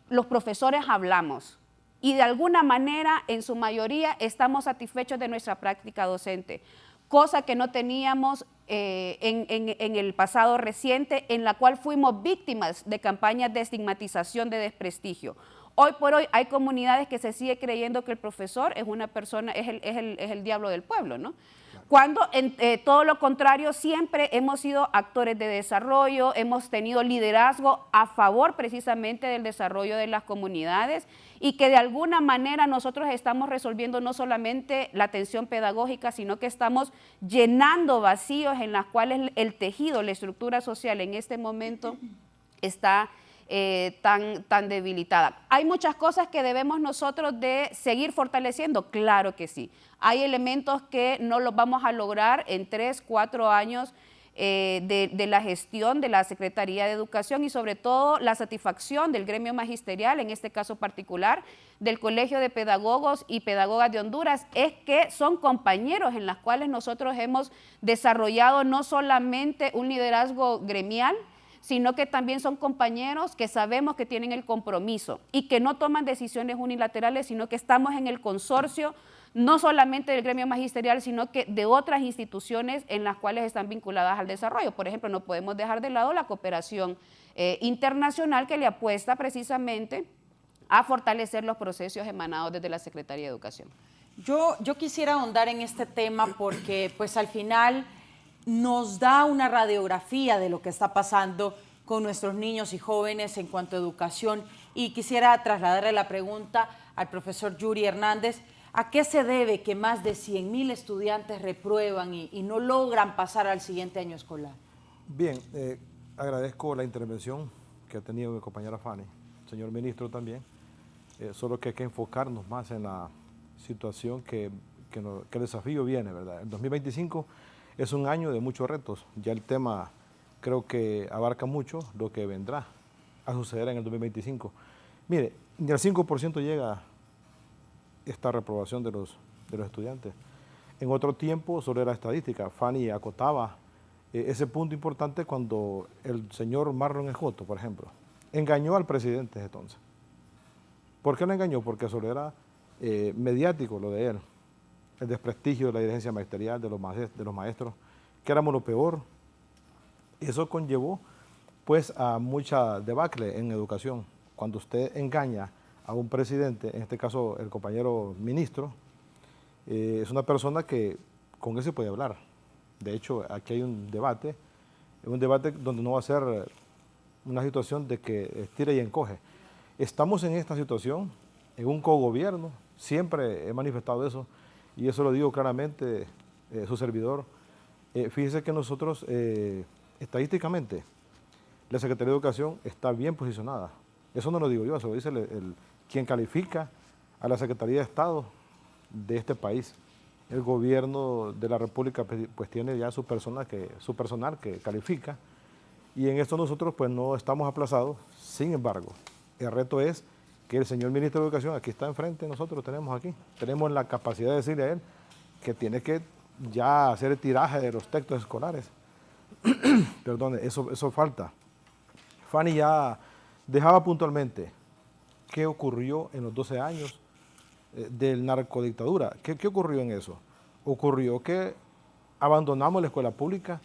los profesores hablamos y de alguna manera, en su mayoría, estamos satisfechos de nuestra práctica docente, cosa que no teníamos en el pasado reciente, en la cual fuimos víctimas de campañas de estigmatización, de desprestigio. Hoy por hoy hay comunidades que se sigue creyendo que el profesor es una persona, es el diablo del pueblo, ¿no? Cuando todo lo contrario, siempre hemos sido actores de desarrollo, hemos tenido liderazgo a favor precisamente del desarrollo de las comunidades, y que de alguna manera nosotros estamos resolviendo no solamente la atención pedagógica, sino que estamos llenando vacíos en los cuales el tejido, la estructura social en este momento está tan debilitada. ¿Hay muchas cosas que debemos nosotros de seguir fortaleciendo? Claro que sí. Hay elementos que no los vamos a lograr en 3, 4 años de la gestión de la Secretaría de Educación y sobre todo la satisfacción del gremio magisterial, en este caso particular, del Colegio de Pedagogos y Pedagogas de Honduras, es que son compañeros en los cuales nosotros hemos desarrollado no solamente un liderazgo gremial, sino que también son compañeros que sabemos que tienen el compromiso y que no toman decisiones unilaterales, sino que estamos en el consorcio no solamente del gremio magisterial, sino que de otras instituciones en las cuales están vinculadas al desarrollo. Por ejemplo, no podemos dejar de lado la cooperación internacional que le apuesta precisamente a fortalecer los procesos emanados desde la Secretaría de Educación. Yo quisiera ahondar en este tema porque pues al final nos da una radiografía de lo que está pasando con nuestros niños y jóvenes en cuanto a educación y quisiera trasladarle la pregunta al profesor Yuri Hernández. ¿A qué se debe que más de 100,000 estudiantes reprueban y no logran pasar al siguiente año escolar? Bien, agradezco la intervención que ha tenido mi compañera Fanny, señor ministro también, solo que hay que enfocarnos más en la situación que el desafío viene, ¿verdad? El 2025 es un año de muchos retos, ya el tema creo que abarca mucho lo que vendrá a suceder en el 2025. Mire, ni al 5% llega esta reprobación de los estudiantes. En otro tiempo, solo era estadística. Fanny acotaba ese punto importante cuando el señor Marlon Escoto, por ejemplo, engañó al presidente entonces. ¿Por qué lo engañó? Porque solo era mediático lo de él, el desprestigio de la dirigencia magisterial, de los maestros, que éramos lo peor. Eso conllevó pues a mucha debacle en educación. Cuando usted engaña a un presidente, en este caso el compañero ministro, es una persona que con él se puede hablar. De hecho, aquí hay un debate donde no va a ser una situación de que estira y encoge. Estamos en esta situación, en un cogobierno, siempre he manifestado eso, y eso lo digo claramente, su servidor. Fíjese que nosotros, estadísticamente, la Secretaría de Educación está bien posicionada. Eso no lo digo yo, eso lo dice quien califica a la Secretaría de Estado de este país. El gobierno de la República pues tiene ya su personal que califica, y en esto nosotros pues no estamos aplazados. Sin embargo, el reto es que el señor ministro de Educación, aquí está enfrente, nosotros tenemos la capacidad de decirle a él que tiene que ya hacer el tiraje de los textos escolares. Perdón, eso falta. Fanny ya dejaba puntualmente qué ocurrió en los 12 años del narcodictadura. ¿Qué ocurrió en eso? Ocurrió que abandonamos la escuela pública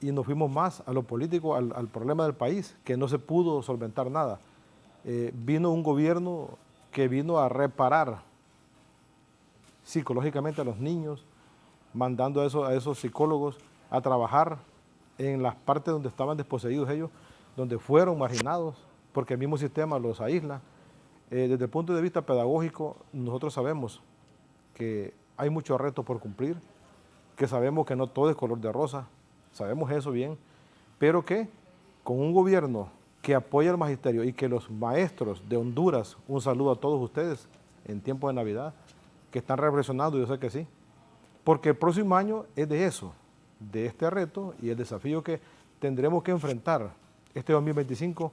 y nos fuimos más a lo político, al problema del país, que no se pudo solventar nada. Vino un gobierno que vino a reparar psicológicamente a los niños, mandando a esos psicólogos a trabajar en las partes donde estaban desposeídos ellos, donde fueron marginados, porque el mismo sistema los aísla. Desde el punto de vista pedagógico, nosotros sabemos que hay muchos retos por cumplir, que sabemos que no todo es color de rosa, sabemos eso bien, pero que con un gobierno que apoya al magisterio y que los maestros de Honduras, un saludo a todos ustedes en tiempo de Navidad, que están reflexionando, yo sé que sí, porque el próximo año es de eso, de este reto y el desafío que tendremos que enfrentar. Este 2025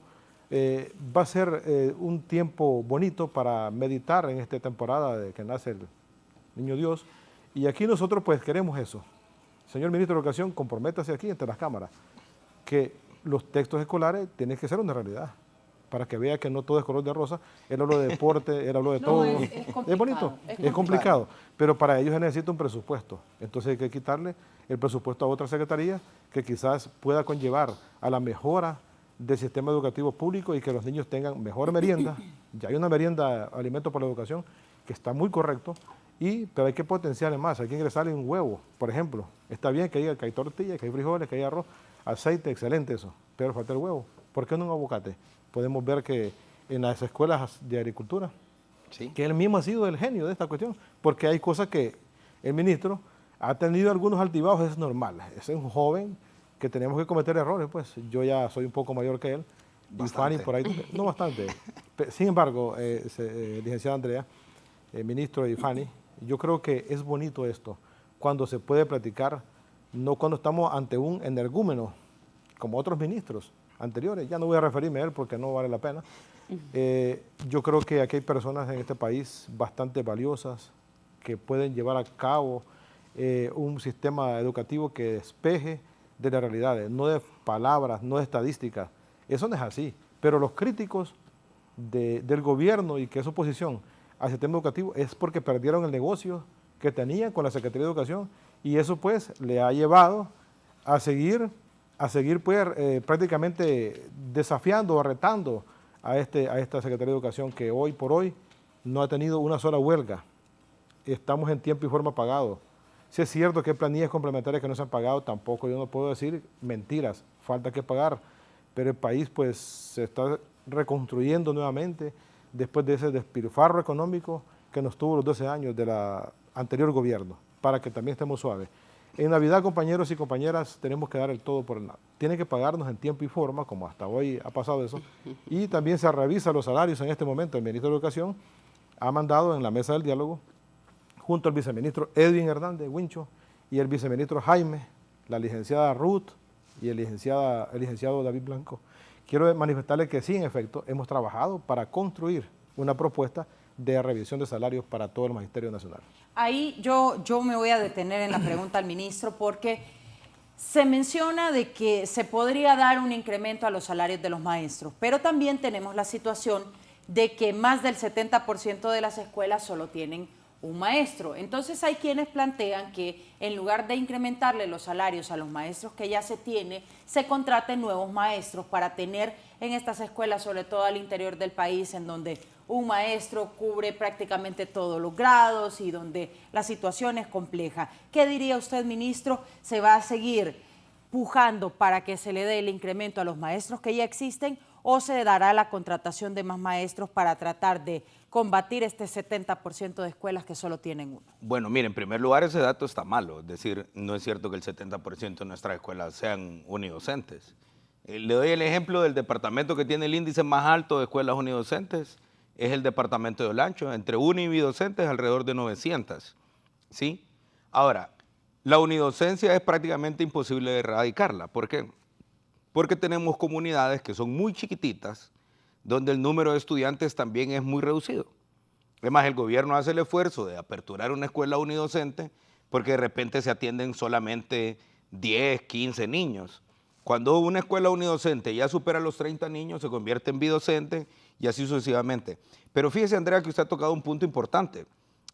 va a ser un tiempo bonito para meditar en esta temporada de que nace el Niño Dios, y aquí nosotros pues queremos eso. Señor Ministro de Educación, comprométase aquí entre las cámaras, que los textos escolares tienen que ser una realidad, para que vea que no todo es color de rosa. Él habló de deporte, él habló de todo. Es bonito, es complicado, pero para ellos se necesita un presupuesto. Entonces hay que quitarle el presupuesto a otra secretaría que quizás pueda conllevar a la mejora del sistema educativo público y que los niños tengan mejor merienda. Ya hay una merienda, alimento para la educación, que está muy correcto, pero hay que potenciarle más, hay que ingresarle un huevo, por ejemplo. Está bien que hay tortillas, que hay frijoles, que hay arroz, aceite, excelente eso, pero falta el huevo. ¿Por qué no un aguacate? Podemos ver que en las escuelas de agricultura, sí, que él mismo ha sido el genio de esta cuestión, porque hay cosas que el ministro ha tenido algunos altibajos, es normal, es un joven que tenemos que cometer errores, pues yo ya soy un poco mayor que él, y Fanny por ahí, no bastante. Sin embargo, licenciada Andrea, ministro y Fanny, yo creo que es bonito esto, cuando se puede platicar, no cuando estamos ante un energúmeno, como otros ministros anteriores. Ya no voy a referirme a él porque no vale la pena. Yo creo que aquí hay personas en este país bastante valiosas que pueden llevar a cabo un sistema educativo que despeje de las realidades, no de palabras, no de estadísticas. Eso no es así. Pero los críticos del gobierno y que es oposición al sistema educativo es porque perdieron el negocio que tenían con la Secretaría de Educación y eso pues le ha llevado a seguir pues, prácticamente desafiando o retando a esta Secretaría de Educación que hoy por hoy no ha tenido una sola huelga. Estamos en tiempo y forma pagados. Si es cierto que hay planillas complementarias que no se han pagado, tampoco yo no puedo decir mentiras, falta que pagar, pero el país pues se está reconstruyendo nuevamente después de ese despilfarro económico que nos tuvo los 12 años del anterior gobierno, para que también estemos suaves. En Navidad, compañeros y compañeras, tenemos que dar el todo por el nada. Tienen que pagarnos en tiempo y forma, como hasta hoy ha pasado eso, y también se revisa los salarios en este momento. El ministro de Educación ha mandado en la mesa del diálogo, junto al viceministro Edwin Hernández Wincho y el viceministro Jaime, la licenciada Ruth y el licenciado David Blanco. Quiero manifestarles que sí, en efecto, hemos trabajado para construir una propuesta de revisión de salarios para todo el Magisterio Nacional. Ahí yo me voy a detener en la pregunta al ministro porque se menciona de que se podría dar un incremento a los salarios de los maestros, pero también tenemos la situación de que más del 70% de las escuelas solo tienen un maestro. Entonces hay quienes plantean que en lugar de incrementarle los salarios a los maestros que ya se tiene, se contraten nuevos maestros para tener en estas escuelas, sobre todo al interior del país, en donde un maestro cubre prácticamente todos los grados y donde la situación es compleja. ¿Qué diría usted, ministro? ¿Se va a seguir pujando para que se le dé el incremento a los maestros que ya existen o se dará la contratación de más maestros para tratar de combatir este 70% de escuelas que solo tienen uno? Bueno, mire, en primer lugar ese dato está malo, es decir, no es cierto que el 70% de nuestras escuelas sean unidocentes. Le doy el ejemplo del departamento que tiene el índice más alto de escuelas unidocentes, es el departamento de Olancho, entre uni y bidocentes alrededor de 900, ¿sí? Ahora, la unidocencia es prácticamente imposible de erradicarla, ¿por qué? Porque tenemos comunidades que son muy chiquititas, donde el número de estudiantes también es muy reducido. Además, el gobierno hace el esfuerzo de aperturar una escuela unidocente porque de repente se atienden solamente 10, 15 niños. Cuando una escuela unidocente ya supera los 30 niños, se convierte en bidocente y así sucesivamente. Pero fíjese, Andrea, que usted ha tocado un punto importante.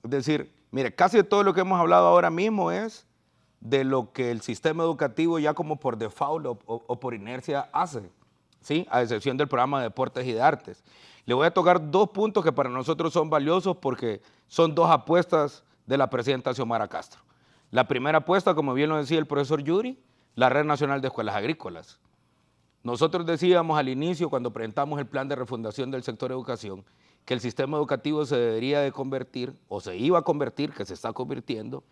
Es decir, mire, casi todo lo que hemos hablado ahora mismo es de lo que el sistema educativo ya como por default o por inercia hace, ¿sí? A excepción del programa de deportes y de artes. Le voy a tocar dos puntos que para nosotros son valiosos porque son dos apuestas de la presidenta Xiomara Castro. La primera apuesta, como bien lo decía el profesor Yuri, la Red Nacional de Escuelas Agrícolas. Nosotros decíamos al inicio, cuando presentamos el plan de refundación del sector educación, que el sistema educativo se debería de convertir, o se iba a convertir, que se está convirtiendo,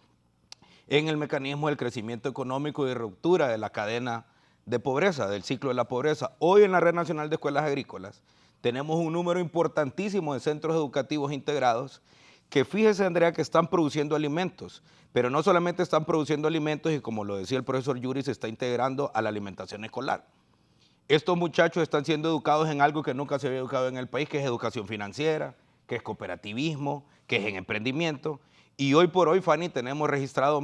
en el mecanismo del crecimiento económico y de ruptura de la cadena de pobreza, del ciclo de la pobreza. Hoy en la Red Nacional de Escuelas Agrícolas tenemos un número importantísimo de centros educativos integrados que fíjese, Andrea, que están produciendo alimentos, pero no solamente están produciendo alimentos y como lo decía el profesor Yuri, se está integrando a la alimentación escolar. Estos muchachos están siendo educados en algo que nunca se había educado en el país, que es educación financiera, que es cooperativismo, que es en emprendimiento. Y hoy por hoy, Fanny, tenemos registrado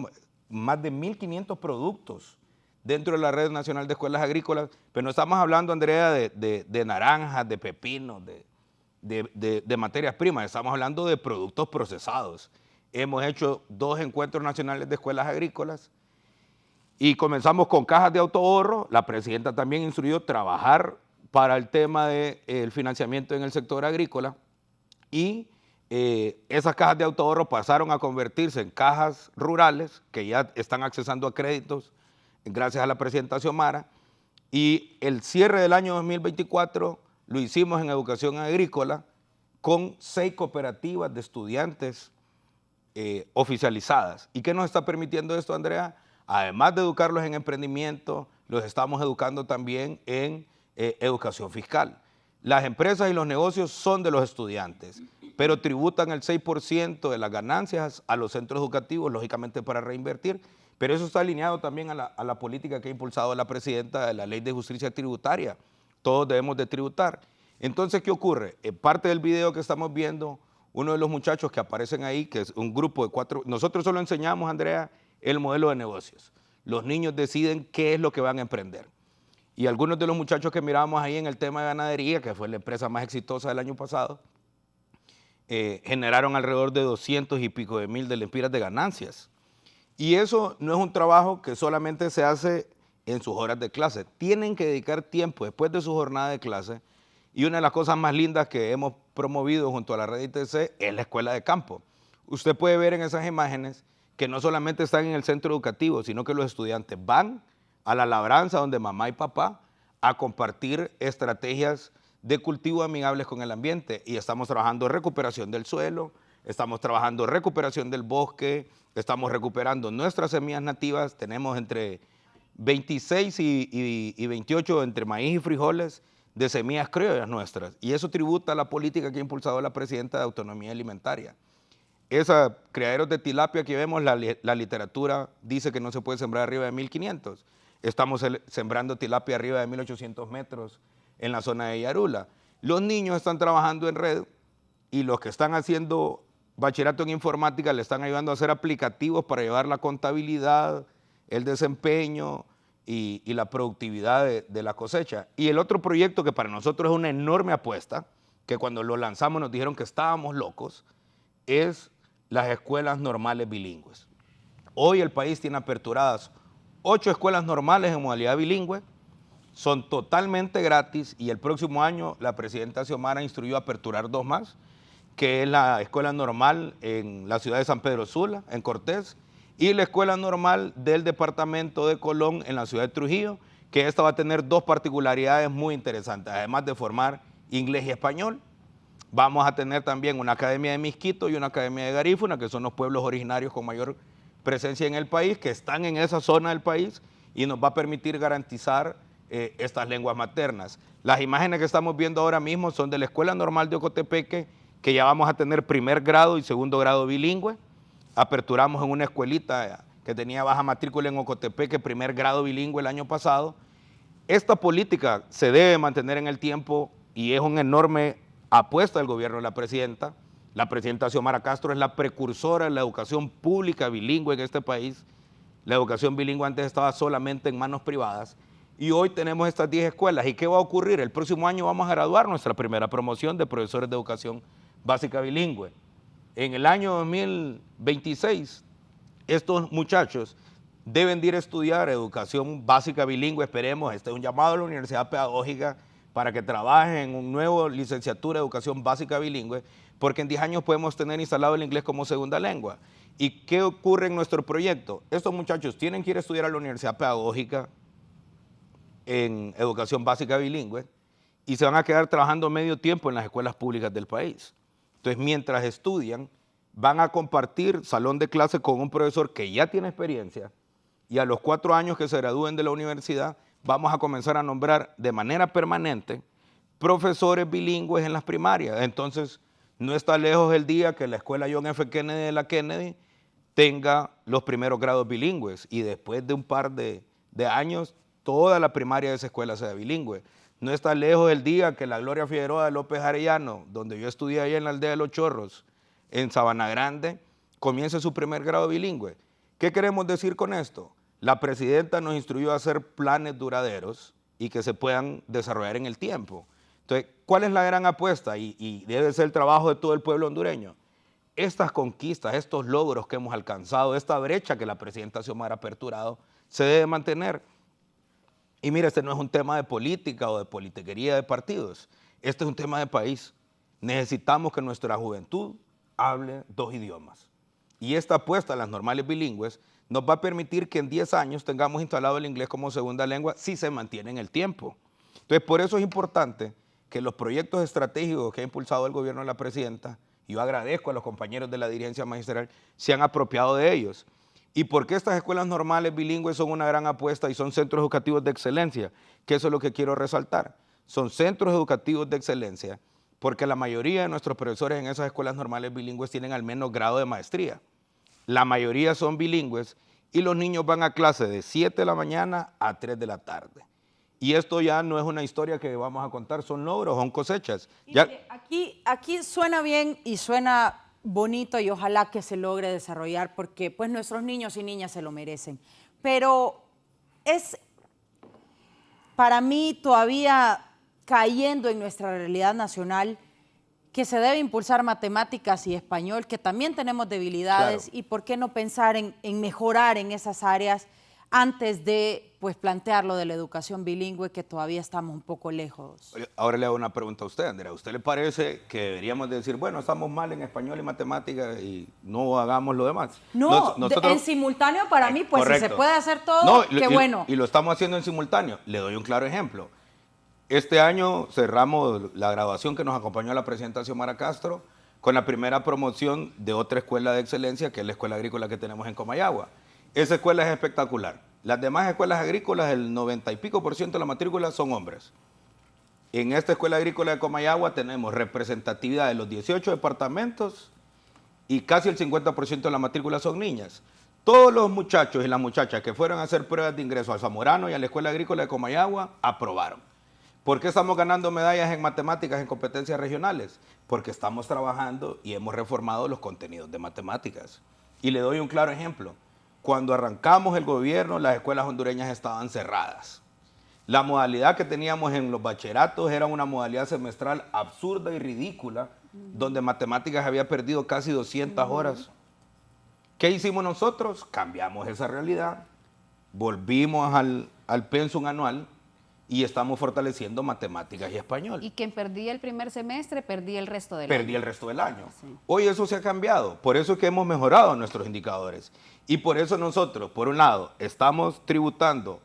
más de 1.500 productos dentro de la Red Nacional de Escuelas Agrícolas, pero no estamos hablando, Andrea, de naranjas, de pepinos, de materias primas, estamos hablando de productos procesados. Hemos hecho 2 encuentros nacionales de escuelas agrícolas y comenzamos con cajas de autoahorro. La presidenta también instruyó trabajar para el tema del financiamiento en el sector agrícola y esas cajas de autoahorro pasaron a convertirse en cajas rurales que ya están accesando a créditos gracias a la presidenta Xiomara, y el cierre del año 2024 lo hicimos en educación agrícola con 6 cooperativas de estudiantes oficializadas. ¿Y qué nos está permitiendo esto, Andrea? Además de educarlos en emprendimiento, los estamos educando también en educación fiscal. Las empresas y los negocios son de los estudiantes, pero tributan el 6% de las ganancias a los centros educativos, lógicamente para reinvertir, pero eso está alineado también a la política que ha impulsado la presidenta de la Ley de Justicia Tributaria. Todos debemos de tributar. Entonces, ¿qué ocurre? En parte del video que estamos viendo, uno de los muchachos que aparecen ahí, que es un grupo de 4, nosotros solo enseñamos, Andrea, el modelo de negocios. Los niños deciden qué es lo que van a emprender. Y algunos de los muchachos que mirábamos ahí en el tema de ganadería, que fue la empresa más exitosa del año pasado, generaron alrededor de 200 y pico de mil de lempiras de ganancias. Y eso no es un trabajo que solamente se hace en sus horas de clase. Tienen que dedicar tiempo después de su jornada de clase. Y una de las cosas más lindas que hemos promovido junto a la red ITC es la escuela de campo. Usted puede ver en esas imágenes que no solamente están en el centro educativo, sino que los estudiantes van a la labranza donde mamá y papá a compartir estrategias de cultivo amigables con el ambiente. Y estamos trabajando recuperación del suelo, estamos trabajando recuperación del bosque, estamos recuperando nuestras semillas nativas, tenemos entre 26 y 28 entre maíz y frijoles de semillas criollas nuestras. Y eso tributa a la política que ha impulsado la presidenta de Autonomía Alimentaria. Esos criaderos de tilapia que vemos, la literatura dice que no se puede sembrar arriba de 1500. Estamos sembrando tilapia arriba de 1800 metros en la zona de Yarula. Los niños están trabajando en red y los que están haciendo bachillerato en informática le están ayudando a hacer aplicativos para llevar la contabilidad, el desempeño y la productividad de la cosecha. Y el otro proyecto que para nosotros es una enorme apuesta, que cuando lo lanzamos nos dijeron que estábamos locos, es las escuelas normales bilingües. Hoy el país tiene aperturadas 8 escuelas normales en modalidad bilingüe, son totalmente gratis y el próximo año la presidenta Xiomara instruyó a aperturar 2 más, que es la escuela normal en la ciudad de San Pedro Sula, en Cortés, y la escuela normal del departamento de Colón en la ciudad de Trujillo, que esta va a tener 2 particularidades muy interesantes, además de formar inglés y español. Vamos a tener también una academia de Misquito y una academia de Garífuna, que son los pueblos originarios con mayor presencia en el país, que están en esa zona del país y nos va a permitir garantizar estas lenguas maternas. Las imágenes que estamos viendo ahora mismo son de la Escuela Normal de Ocotepeque, que ya vamos a tener primer grado y segundo grado bilingüe. Aperturamos en una escuelita que tenía baja matrícula en Ocotepeque, primer grado bilingüe el año pasado. Esta política se debe mantener en el tiempo y es una enorme apuesta del gobierno de la presidenta. La presidenta Xiomara Castro es la precursora de la educación pública bilingüe en este país. La educación bilingüe antes estaba solamente en manos privadas y hoy tenemos estas 10 escuelas. ¿Y qué va a ocurrir? El próximo año vamos a graduar nuestra primera promoción de profesores de educación básica bilingüe. En el año 2026, estos muchachos deben de ir a estudiar educación básica bilingüe, esperemos. Este es un llamado a la Universidad Pedagógica para que trabajen en un nuevo licenciatura de educación básica bilingüe, porque en 10 años podemos tener instalado el inglés como segunda lengua. ¿Y qué ocurre en nuestro proyecto? Estos muchachos tienen que ir a estudiar a la Universidad Pedagógica en educación básica bilingüe y se van a quedar trabajando medio tiempo en las escuelas públicas del país. Entonces, mientras estudian, van a compartir salón de clase con un profesor que ya tiene experiencia y a los 4 años que se gradúen de la universidad, vamos a comenzar a nombrar de manera permanente profesores bilingües en las primarias. Entonces, no está lejos el día que la escuela John F. Kennedy de la Kennedy tenga los primeros grados bilingües y después de un par de años, toda la primaria de esa escuela sea bilingüe. No está lejos el día que la Gloria Figueroa de López Arellano, donde yo estudié ahí en la aldea de Los Chorros, en Sabana Grande, comience su primer grado bilingüe. ¿Qué queremos decir con esto? La presidenta nos instruyó a hacer planes duraderos y que se puedan desarrollar en el tiempo. Entonces, ¿cuál es la gran apuesta? Y debe ser el trabajo de todo el pueblo hondureño. Estas conquistas, estos logros que hemos alcanzado, esta brecha que la presidenta Xiomara ha aperturado, se debe mantener. Y mira, este no es un tema de política o de politiquería de partidos. Este es un tema de país. Necesitamos que nuestra juventud hable 2 idiomas. Y esta apuesta a las normales bilingües nos va a permitir que en 10 años tengamos instalado el inglés como segunda lengua si se mantiene en el tiempo. Entonces, por eso es importante que los proyectos estratégicos que ha impulsado el gobierno de la presidenta, y yo agradezco a los compañeros de la dirigencia magisterial, se han apropiado de ellos. ¿Y por qué estas escuelas normales bilingües son una gran apuesta y son centros educativos de excelencia? Que eso es lo que quiero resaltar. Son centros educativos de excelencia porque la mayoría de nuestros profesores en esas escuelas normales bilingües tienen al menos grado de maestría. La mayoría son bilingües y los niños van a clase de 7 de la mañana a 3 de la tarde. Y esto ya no es una historia que vamos a contar, son logros, son cosechas. Ya... Aquí suena bien y suena bonito y ojalá que se logre desarrollar porque pues nuestros niños y niñas se lo merecen. Pero es para mí todavía cayendo en nuestra realidad nacional que se debe impulsar matemáticas y español, que también tenemos debilidades, claro. Y por qué no pensar en mejorar en esas áreas antes de pues, plantear lo de la educación bilingüe, que todavía estamos un poco lejos. Ahora le hago una pregunta a usted, Andrea. ¿A usted le parece que deberíamos decir, bueno, estamos mal en español y matemáticas y no hagamos lo demás? No, nosotros, en simultáneo para mí, pues correcto. Si se puede hacer todo, no, qué bueno. Y lo estamos haciendo en simultáneo. Le doy un claro ejemplo. Este año cerramos la graduación que nos acompañó a la presidenta Xiomara Castro con la primera promoción de otra escuela de excelencia, que es la escuela agrícola que tenemos en Comayagua. Esa escuela es espectacular. Las demás escuelas agrícolas, el 90 y pico % de la matrícula son hombres. En esta escuela agrícola de Comayagua tenemos representatividad de los 18 departamentos y casi el 50% de la matrícula son niñas. Todos los muchachos y las muchachas que fueron a hacer pruebas de ingreso al Zamorano y a la escuela agrícola de Comayagua aprobaron. ¿Por qué estamos ganando medallas en matemáticas en competencias regionales? Porque estamos trabajando y hemos reformado los contenidos de matemáticas. Y le doy un claro ejemplo. Cuando arrancamos el gobierno, las escuelas hondureñas estaban cerradas. La modalidad que teníamos en los bachilleratos era una modalidad semestral absurda y ridícula, donde matemáticas había perdido casi 200 horas. ¿Qué hicimos nosotros? Cambiamos esa realidad, volvimos al pensum anual, y estamos fortaleciendo matemáticas y español. Y quien perdía el primer semestre, perdía el resto del año. Perdía el resto del año. Sí. Hoy eso se ha cambiado, por eso es que hemos mejorado nuestros indicadores. Y por eso nosotros, por un lado, estamos tributando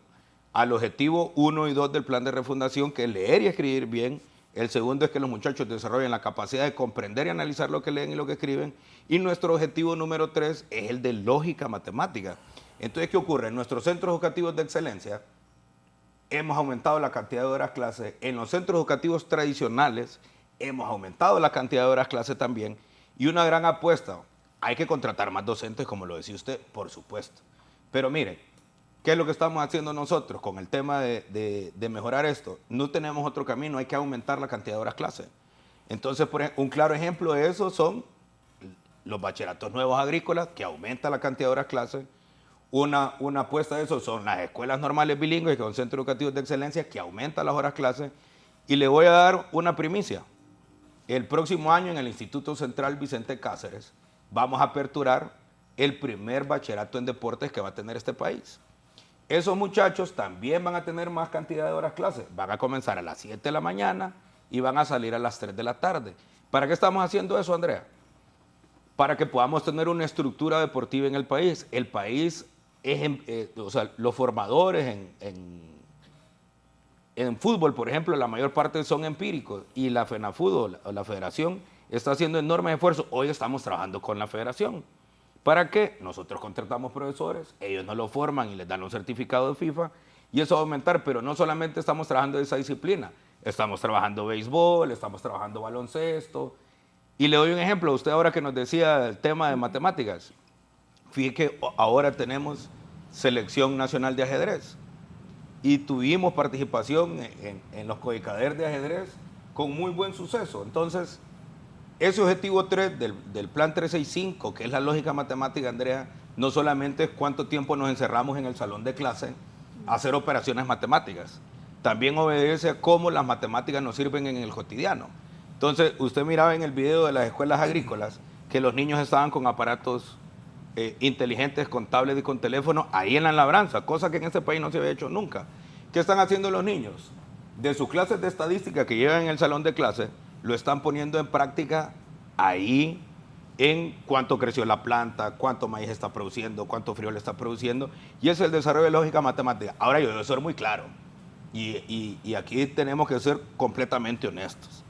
al objetivo 1 y 2 del plan de refundación, que es leer y escribir bien. El segundo es que los muchachos desarrollen la capacidad de comprender y analizar lo que leen y lo que escriben. Y nuestro objetivo número 3 es el de lógica matemática. Entonces, ¿qué ocurre? En nuestros centros educativos de excelencia, hemos aumentado la cantidad de horas clase. En los centros educativos tradicionales hemos aumentado la cantidad de horas clase también. Y una gran apuesta, hay que contratar más docentes, como lo decía usted, por supuesto. Pero mire, ¿qué es lo que estamos haciendo nosotros con el tema de mejorar esto? No tenemos otro camino, hay que aumentar la cantidad de horas clase. Entonces, por ejemplo, un claro ejemplo de eso son los bachilleratos nuevos agrícolas, que aumenta la cantidad de horas clase. Una apuesta de eso son las escuelas normales bilingües, que son centros educativos de excelencia, que aumentan las horas clase. Y le voy a dar una primicia. El próximo año en el Instituto Central Vicente Cáceres vamos a aperturar el primer bachillerato en deportes que va a tener este país. Esos muchachos también van a tener más cantidad de horas clase. Van a comenzar a las 7 de la mañana y van a salir a las 3 de la tarde. ¿Para qué estamos haciendo eso, Andrea? Para que podamos tener una estructura deportiva en el país. El país o sea, los formadores en fútbol, por ejemplo, la mayor parte son empíricos y la FENAFUTBOL, la federación, está haciendo enormes esfuerzos. Hoy estamos trabajando con la federación. ¿Para qué? Nosotros contratamos profesores, ellos nos lo forman y les dan un certificado de FIFA y eso va a aumentar, pero no solamente estamos trabajando en esa disciplina, estamos trabajando béisbol, estamos trabajando baloncesto. Y le doy un ejemplo, usted ahora que nos decía el tema de matemáticas, fíjese que ahora tenemos selección nacional de ajedrez y tuvimos participación en los COICADER de ajedrez con muy buen suceso. Entonces, ese objetivo 3 del plan 365, que es la lógica matemática, Andrea, no solamente es cuánto tiempo nos encerramos en el salón de clase a hacer operaciones matemáticas, también obedece a cómo las matemáticas nos sirven en el cotidiano. Entonces, usted miraba en el video de las escuelas agrícolas que los niños estaban con aparatos inteligentes, con tablet y con teléfono ahí en la labranza, cosa que en este país no se había hecho nunca. ¿Qué están haciendo los niños? De sus clases de estadística que llevan en el salón de clase, lo están poniendo en práctica ahí en cuánto creció la planta, cuánto maíz está produciendo, cuánto frijol está produciendo, y ese es el desarrollo de lógica matemática. Ahora yo debo ser muy claro, y aquí tenemos que ser completamente honestos.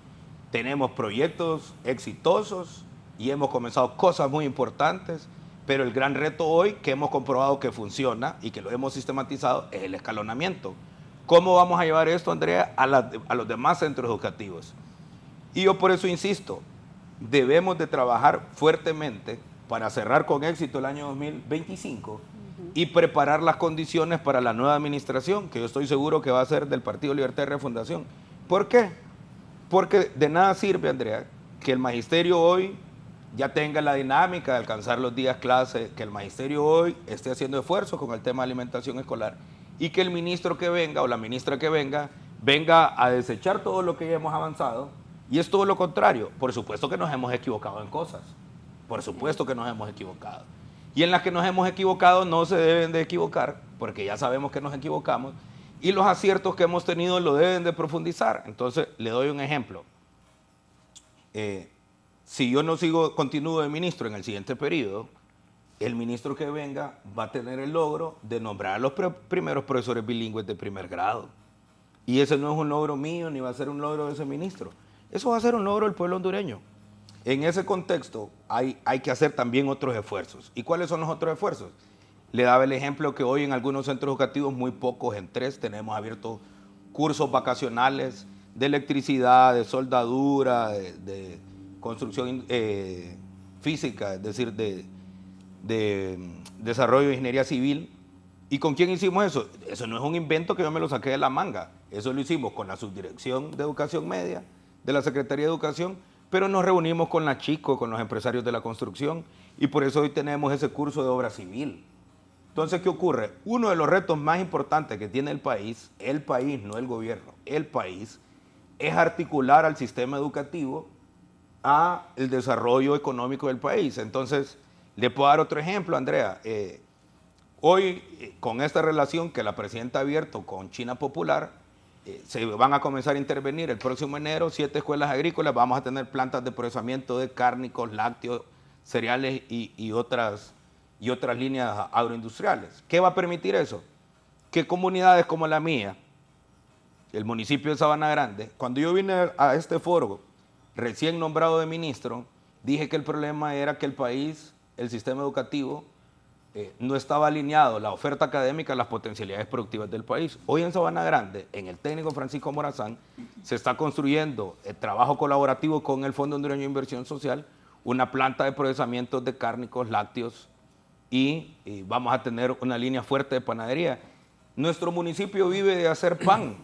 Tenemos proyectos exitosos y hemos comenzado cosas muy importantes, Pero el gran reto hoy, que hemos comprobado que funciona y que lo hemos sistematizado, es el escalonamiento. ¿Cómo vamos a llevar esto, Andrea, a los demás centros educativos? Y yo por eso insisto, debemos de trabajar fuertemente para cerrar con éxito el año 2025 y preparar las condiciones para la nueva administración, que yo estoy seguro que va a ser del Partido Libertad y Refundación. ¿Por qué? Porque de nada sirve, Andrea, que el magisterio hoy ya tenga la dinámica de alcanzar los días clase, que el magisterio hoy esté haciendo esfuerzos con el tema de alimentación escolar y que el ministro que venga o la ministra que venga a desechar todo lo que ya hemos avanzado. Y es todo lo contrario. Por supuesto que nos hemos equivocado en cosas. Por supuesto que nos hemos equivocado. Y en las que nos hemos equivocado no se deben de equivocar, porque ya sabemos que nos equivocamos. Y los aciertos que hemos tenido lo deben de profundizar. Entonces, le doy un ejemplo. Si yo no continúo de ministro en el siguiente periodo, el ministro que venga va a tener el logro de nombrar a los primeros profesores bilingües de primer grado. Y ese no es un logro mío, ni va a ser un logro de ese ministro. Eso va a ser un logro del pueblo hondureño. En ese contexto hay que hacer también otros esfuerzos. ¿Y cuáles son los otros esfuerzos? Le daba el ejemplo que hoy en algunos centros educativos, muy pocos, en 3, tenemos abiertos cursos vacacionales de electricidad, de soldadura, de construcción física, es decir, de desarrollo de ingeniería civil. ¿Y con quién hicimos eso? Eso no es un invento que yo me lo saqué de la manga. Eso lo hicimos con la Subdirección de Educación Media de la Secretaría de Educación, pero nos reunimos con la Chico, con los empresarios de la construcción, y por eso hoy tenemos ese curso de obra civil. Entonces, ¿qué ocurre? Uno de los retos más importantes que tiene el país, no el gobierno, el país, es articular al sistema educativo a el desarrollo económico del país. Entonces, le puedo dar otro ejemplo, Andrea. Hoy, con esta relación que la presidenta ha abierto con China Popular, se van a comenzar a intervenir el próximo enero 7 escuelas agrícolas, vamos a tener plantas de procesamiento de cárnicos, lácteos, cereales y otras líneas agroindustriales. ¿Qué va a permitir eso? Que comunidades como la mía, el municipio de Sabana Grande, cuando yo vine a este foro recién nombrado de ministro, dije que el problema era que el país, el sistema educativo, no estaba alineado la oferta académica a las potencialidades productivas del país. Hoy en Sabana Grande, en el técnico Francisco Morazán, se está construyendo el trabajo colaborativo con el Fondo Hondureño de Inversión Social, una planta de procesamiento de cárnicos, lácteos y vamos a tener una línea fuerte de panadería. Nuestro municipio vive de hacer pan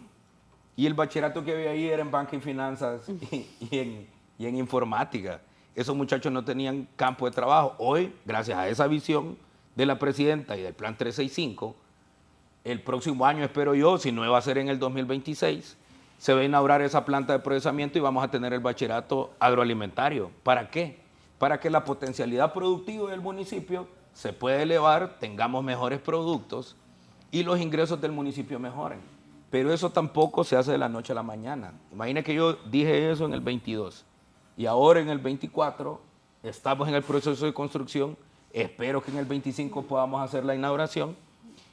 y el bachillerato que había ahí era en banca y finanzas y en informática. Esos muchachos no tenían campo de trabajo. Hoy, gracias a esa visión de la presidenta y del plan 365, el próximo año, espero yo, si no va a ser en el 2026, se va a inaugurar esa planta de procesamiento y vamos a tener el bachillerato agroalimentario. ¿Para qué? Para que la potencialidad productiva del municipio se pueda elevar, tengamos mejores productos y los ingresos del municipio mejoren. Pero eso tampoco se hace de la noche a la mañana. Imagine que yo dije eso en el 22 y ahora en el 24 estamos en el proceso de construcción. Espero que en el 25 podamos hacer la inauguración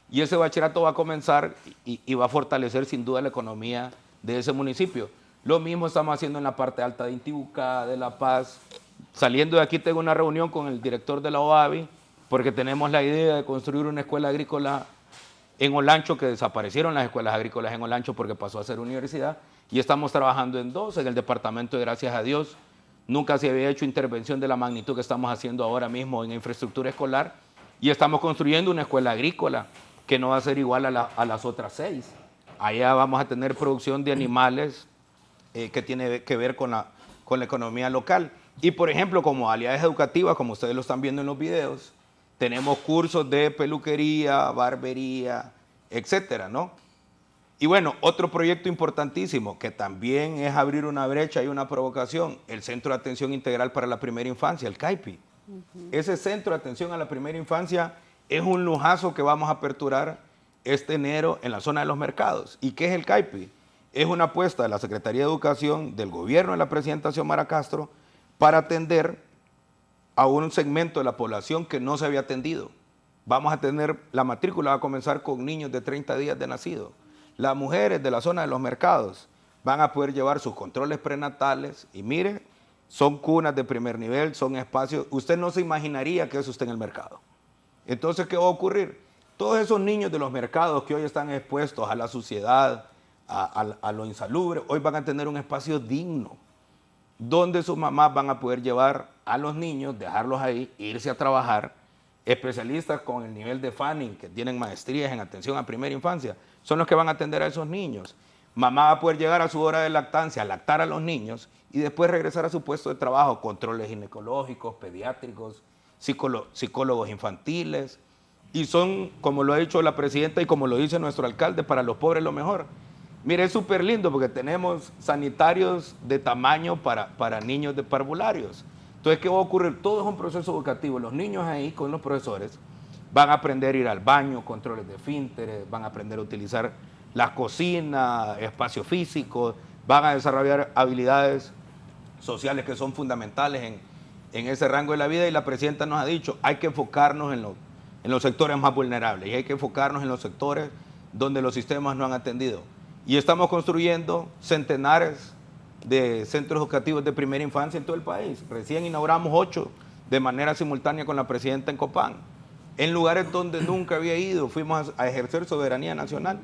y ese bachillerato va a comenzar y va a fortalecer sin duda la economía de ese municipio. Lo mismo estamos haciendo en la parte alta de Intibucá, de La Paz. Saliendo de aquí tengo una reunión con el director de la OAVI porque tenemos la idea de construir una escuela agrícola en Olancho, que desaparecieron las escuelas agrícolas en Olancho porque pasó a ser universidad, y estamos trabajando en 2 en el departamento de Gracias a Dios. Nunca se había hecho intervención de la magnitud que estamos haciendo ahora mismo en infraestructura escolar y estamos construyendo una escuela agrícola que no va a ser igual a las otras 6. Allá vamos a tener producción de animales que tiene que ver con la economía local. Y por ejemplo, como modalidades educativas, como ustedes lo están viendo en los videos, tenemos cursos de peluquería, barbería, etcétera, ¿no? Y bueno, otro proyecto importantísimo que también es abrir una brecha y una provocación, el Centro de Atención Integral para la Primera Infancia, el CAIPI. Ese Centro de Atención a la Primera Infancia es un lujazo que vamos a aperturar este enero en la zona de los mercados. ¿Y qué es el CAIPI? Es una apuesta de la Secretaría de Educación del gobierno de la presidenta Xiomara Castro para atender a un segmento de la población que no se había atendido. Vamos a tener, la matrícula va a comenzar con niños de 30 días de nacido. Las mujeres de la zona de los mercados van a poder llevar sus controles prenatales y mire, son cunas de primer nivel, son espacios, usted no se imaginaría que eso esté en el mercado. Entonces, ¿qué va a ocurrir? Todos esos niños de los mercados que hoy están expuestos a la suciedad, a lo insalubre, hoy van a tener un espacio digno, donde sus mamás van a poder llevar a los niños, dejarlos ahí, irse a trabajar. Especialistas con el nivel de Fanning, que tienen maestrías en atención a primera infancia, son los que van a atender a esos niños. Mamá va a poder llegar a su hora de lactancia, lactar a los niños y después regresar a su puesto de trabajo, controles ginecológicos, pediátricos, psicólogos infantiles. Y son, como lo ha dicho la presidenta y como lo dice nuestro alcalde, para los pobres lo mejor. Mire, es súper lindo porque tenemos sanitarios de tamaño para niños de parvularios. Entonces, ¿qué va a ocurrir? Todo es un proceso educativo. Los niños ahí con los profesores van a aprender a ir al baño, controles de esfínteres, van a aprender a utilizar la cocina, espacios físicos, van a desarrollar habilidades sociales que son fundamentales en ese rango de la vida. Y la presidenta nos ha dicho, hay que enfocarnos en los sectores más vulnerables y hay que enfocarnos en los sectores donde los sistemas no han atendido. Y estamos construyendo centenares de centros educativos de primera infancia en todo el país. Recién inauguramos 8 de manera simultánea con la presidenta en Copán, en lugares donde nunca había ido. Fuimos a ejercer soberanía nacional.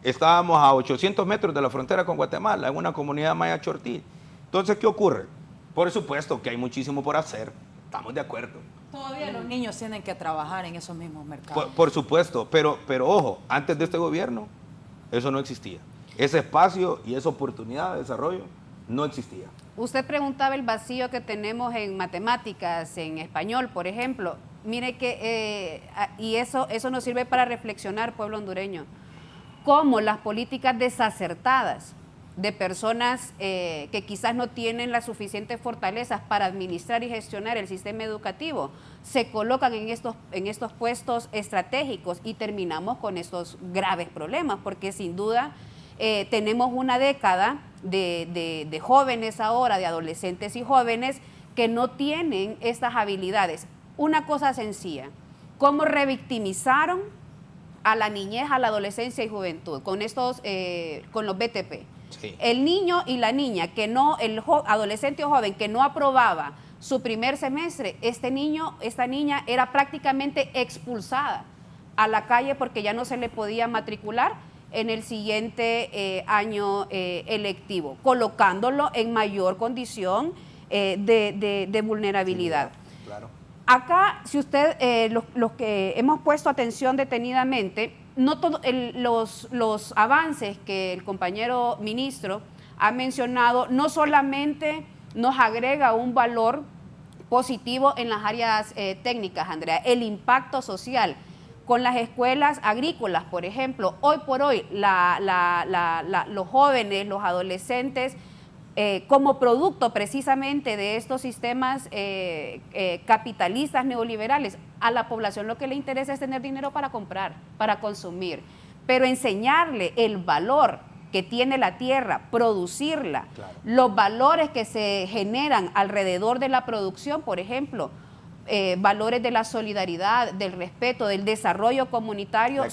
Estábamos a 800 metros de la frontera con Guatemala, en una comunidad maya chortí. Entonces, ¿qué ocurre? Por supuesto que hay muchísimo por hacer, estamos de acuerdo. Todavía los niños tienen que trabajar en esos mismos mercados. Por supuesto, pero ojo, antes de este gobierno, eso no existía. Ese espacio y esa oportunidad de desarrollo no existía. Usted preguntaba el vacío que tenemos en matemáticas, en español, por ejemplo. Mire que, y eso nos sirve para reflexionar, pueblo hondureño, cómo las políticas desacertadas de personas que quizás no tienen las suficientes fortalezas para administrar y gestionar el sistema educativo, se colocan en estos puestos estratégicos y terminamos con estos graves problemas, porque sin duda tenemos una década de jóvenes ahora, de adolescentes y jóvenes que no tienen estas habilidades. Una cosa sencilla, cómo revictimizaron a la niñez, a la adolescencia y juventud con los BTP. Sí. El niño y la niña adolescente o joven que no aprobaba su primer semestre, este niño, esta niña era prácticamente expulsada a la calle porque ya no se le podía matricular en el siguiente año electivo, colocándolo en mayor condición de vulnerabilidad. Sí, claro. Acá, si usted, los que hemos puesto atención detenidamente, no todos los avances que el compañero ministro ha mencionado no solamente nos agrega un valor positivo en las áreas técnicas, Andrea, el impacto social con las escuelas agrícolas, por ejemplo, hoy por hoy los jóvenes, los adolescentes, como producto precisamente de estos sistemas capitalistas neoliberales, a la población lo que le interesa es tener dinero para comprar, para consumir, pero enseñarle el valor que tiene la tierra, producirla, claro, los valores que se generan alrededor de la producción, por ejemplo, valores de la solidaridad, del respeto, del desarrollo comunitario,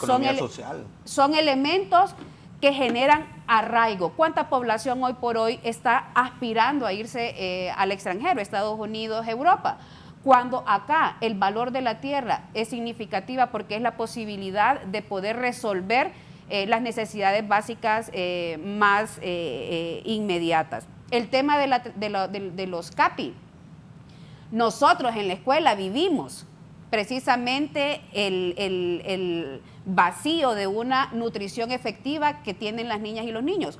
son elementos que generan arraigo. ¿Cuánta población hoy por hoy está aspirando a irse al extranjero, Estados Unidos, Europa? Cuando acá el valor de la tierra es significativa porque es la posibilidad de poder resolver las necesidades básicas más inmediatas. El tema de los CAPI. Nosotros en la escuela vivimos precisamente el vacío de una nutrición efectiva que tienen las niñas y los niños.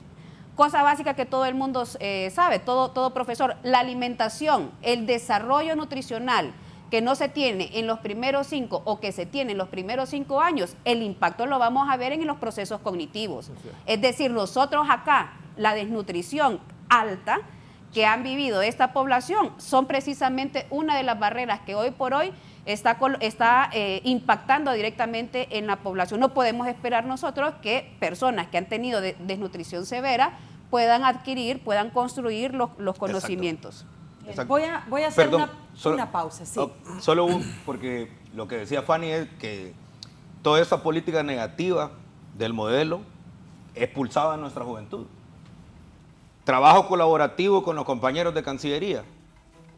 Cosa básica que todo el mundo sabe, todo profesor, la alimentación, el desarrollo nutricional que no se tiene en los primeros 5 o que se tiene en los primeros 5 años, el impacto lo vamos a ver en los procesos cognitivos. Es decir, nosotros acá, la desnutrición alta que han vivido esta población son precisamente una de las barreras que hoy por hoy está impactando directamente en la población. No podemos esperar nosotros que personas que han tenido desnutrición severa puedan adquirir, puedan construir los conocimientos. Exacto. Voy a hacer una pausa. Sí. Solo porque lo que decía Fanny es que toda esta política negativa del modelo expulsaba a nuestra juventud. Trabajo colaborativo con los compañeros de Cancillería.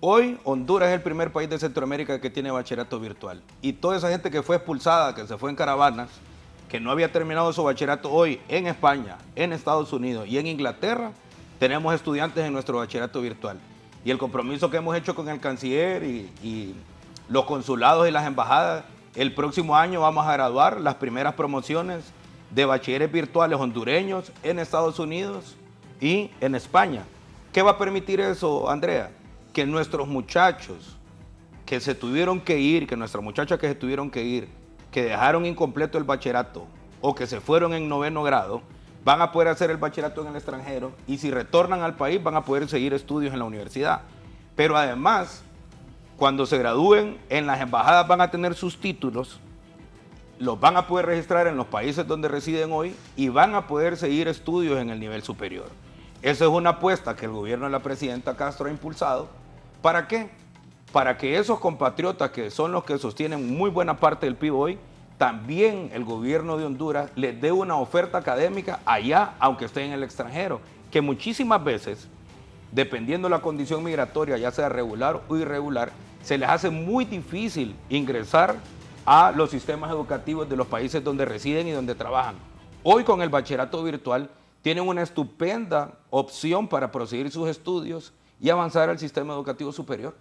Hoy Honduras es el primer país de Centroamérica que tiene bachillerato virtual. Y toda esa gente que fue expulsada, que se fue en caravanas, que no había terminado su bachillerato hoy en España, en Estados Unidos y en Inglaterra, tenemos estudiantes en nuestro bachillerato virtual. Y el compromiso que hemos hecho con el canciller y los consulados y las embajadas, el próximo año vamos a graduar las primeras promociones de bachilleres virtuales hondureños en Estados Unidos y en España. ¿Qué va a permitir eso, Andrea? Que nuestros muchachos que se tuvieron que ir, que nuestras muchachas que se tuvieron que ir, que dejaron incompleto el bachillerato o que se fueron en 9º grado, van a poder hacer el bachillerato en el extranjero y si retornan al país van a poder seguir estudios en la universidad. Pero además, cuando se gradúen en las embajadas van a tener sus títulos, los van a poder registrar en los países donde residen hoy y van a poder seguir estudios en el nivel superior. Esa es una apuesta que el gobierno de la presidenta Castro ha impulsado. ¿Para qué? Para que esos compatriotas que son los que sostienen muy buena parte del PIB hoy, también el gobierno de Honduras les dé una oferta académica allá, aunque estén en el extranjero, que muchísimas veces, dependiendo de la condición migratoria, ya sea regular o irregular, se les hace muy difícil ingresar a los sistemas educativos de los países donde residen y donde trabajan. Hoy con el bachillerato virtual tienen una estupenda opción para proseguir sus estudios y avanzar al sistema educativo superior.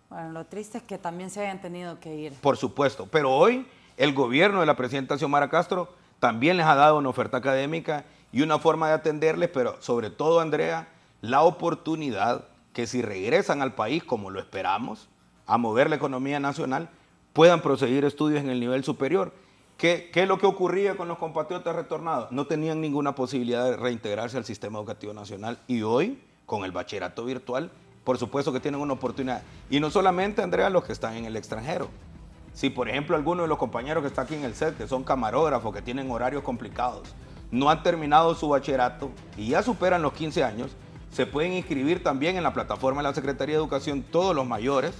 Bueno, lo triste es que también se hayan tenido que ir. Por supuesto, pero hoy el gobierno de la presidenta Xiomara Castro también les ha dado una oferta académica y una forma de atenderles, pero sobre todo, Andrea, la oportunidad que si regresan al país, como lo esperamos, a mover la economía nacional, puedan proseguir estudios en el nivel superior. ¿Qué es lo que ocurría con los compatriotas retornados? No tenían ninguna posibilidad de reintegrarse al sistema educativo nacional y hoy, con el bachillerato virtual, por supuesto que tienen una oportunidad. Y no solamente, Andrea, los que están en el extranjero. Si, por ejemplo, algunos de los compañeros que están aquí en el set, que son camarógrafos, que tienen horarios complicados, no han terminado su bachillerato y ya superan los 15 años, se pueden inscribir también en la plataforma de la Secretaría de Educación todos los mayores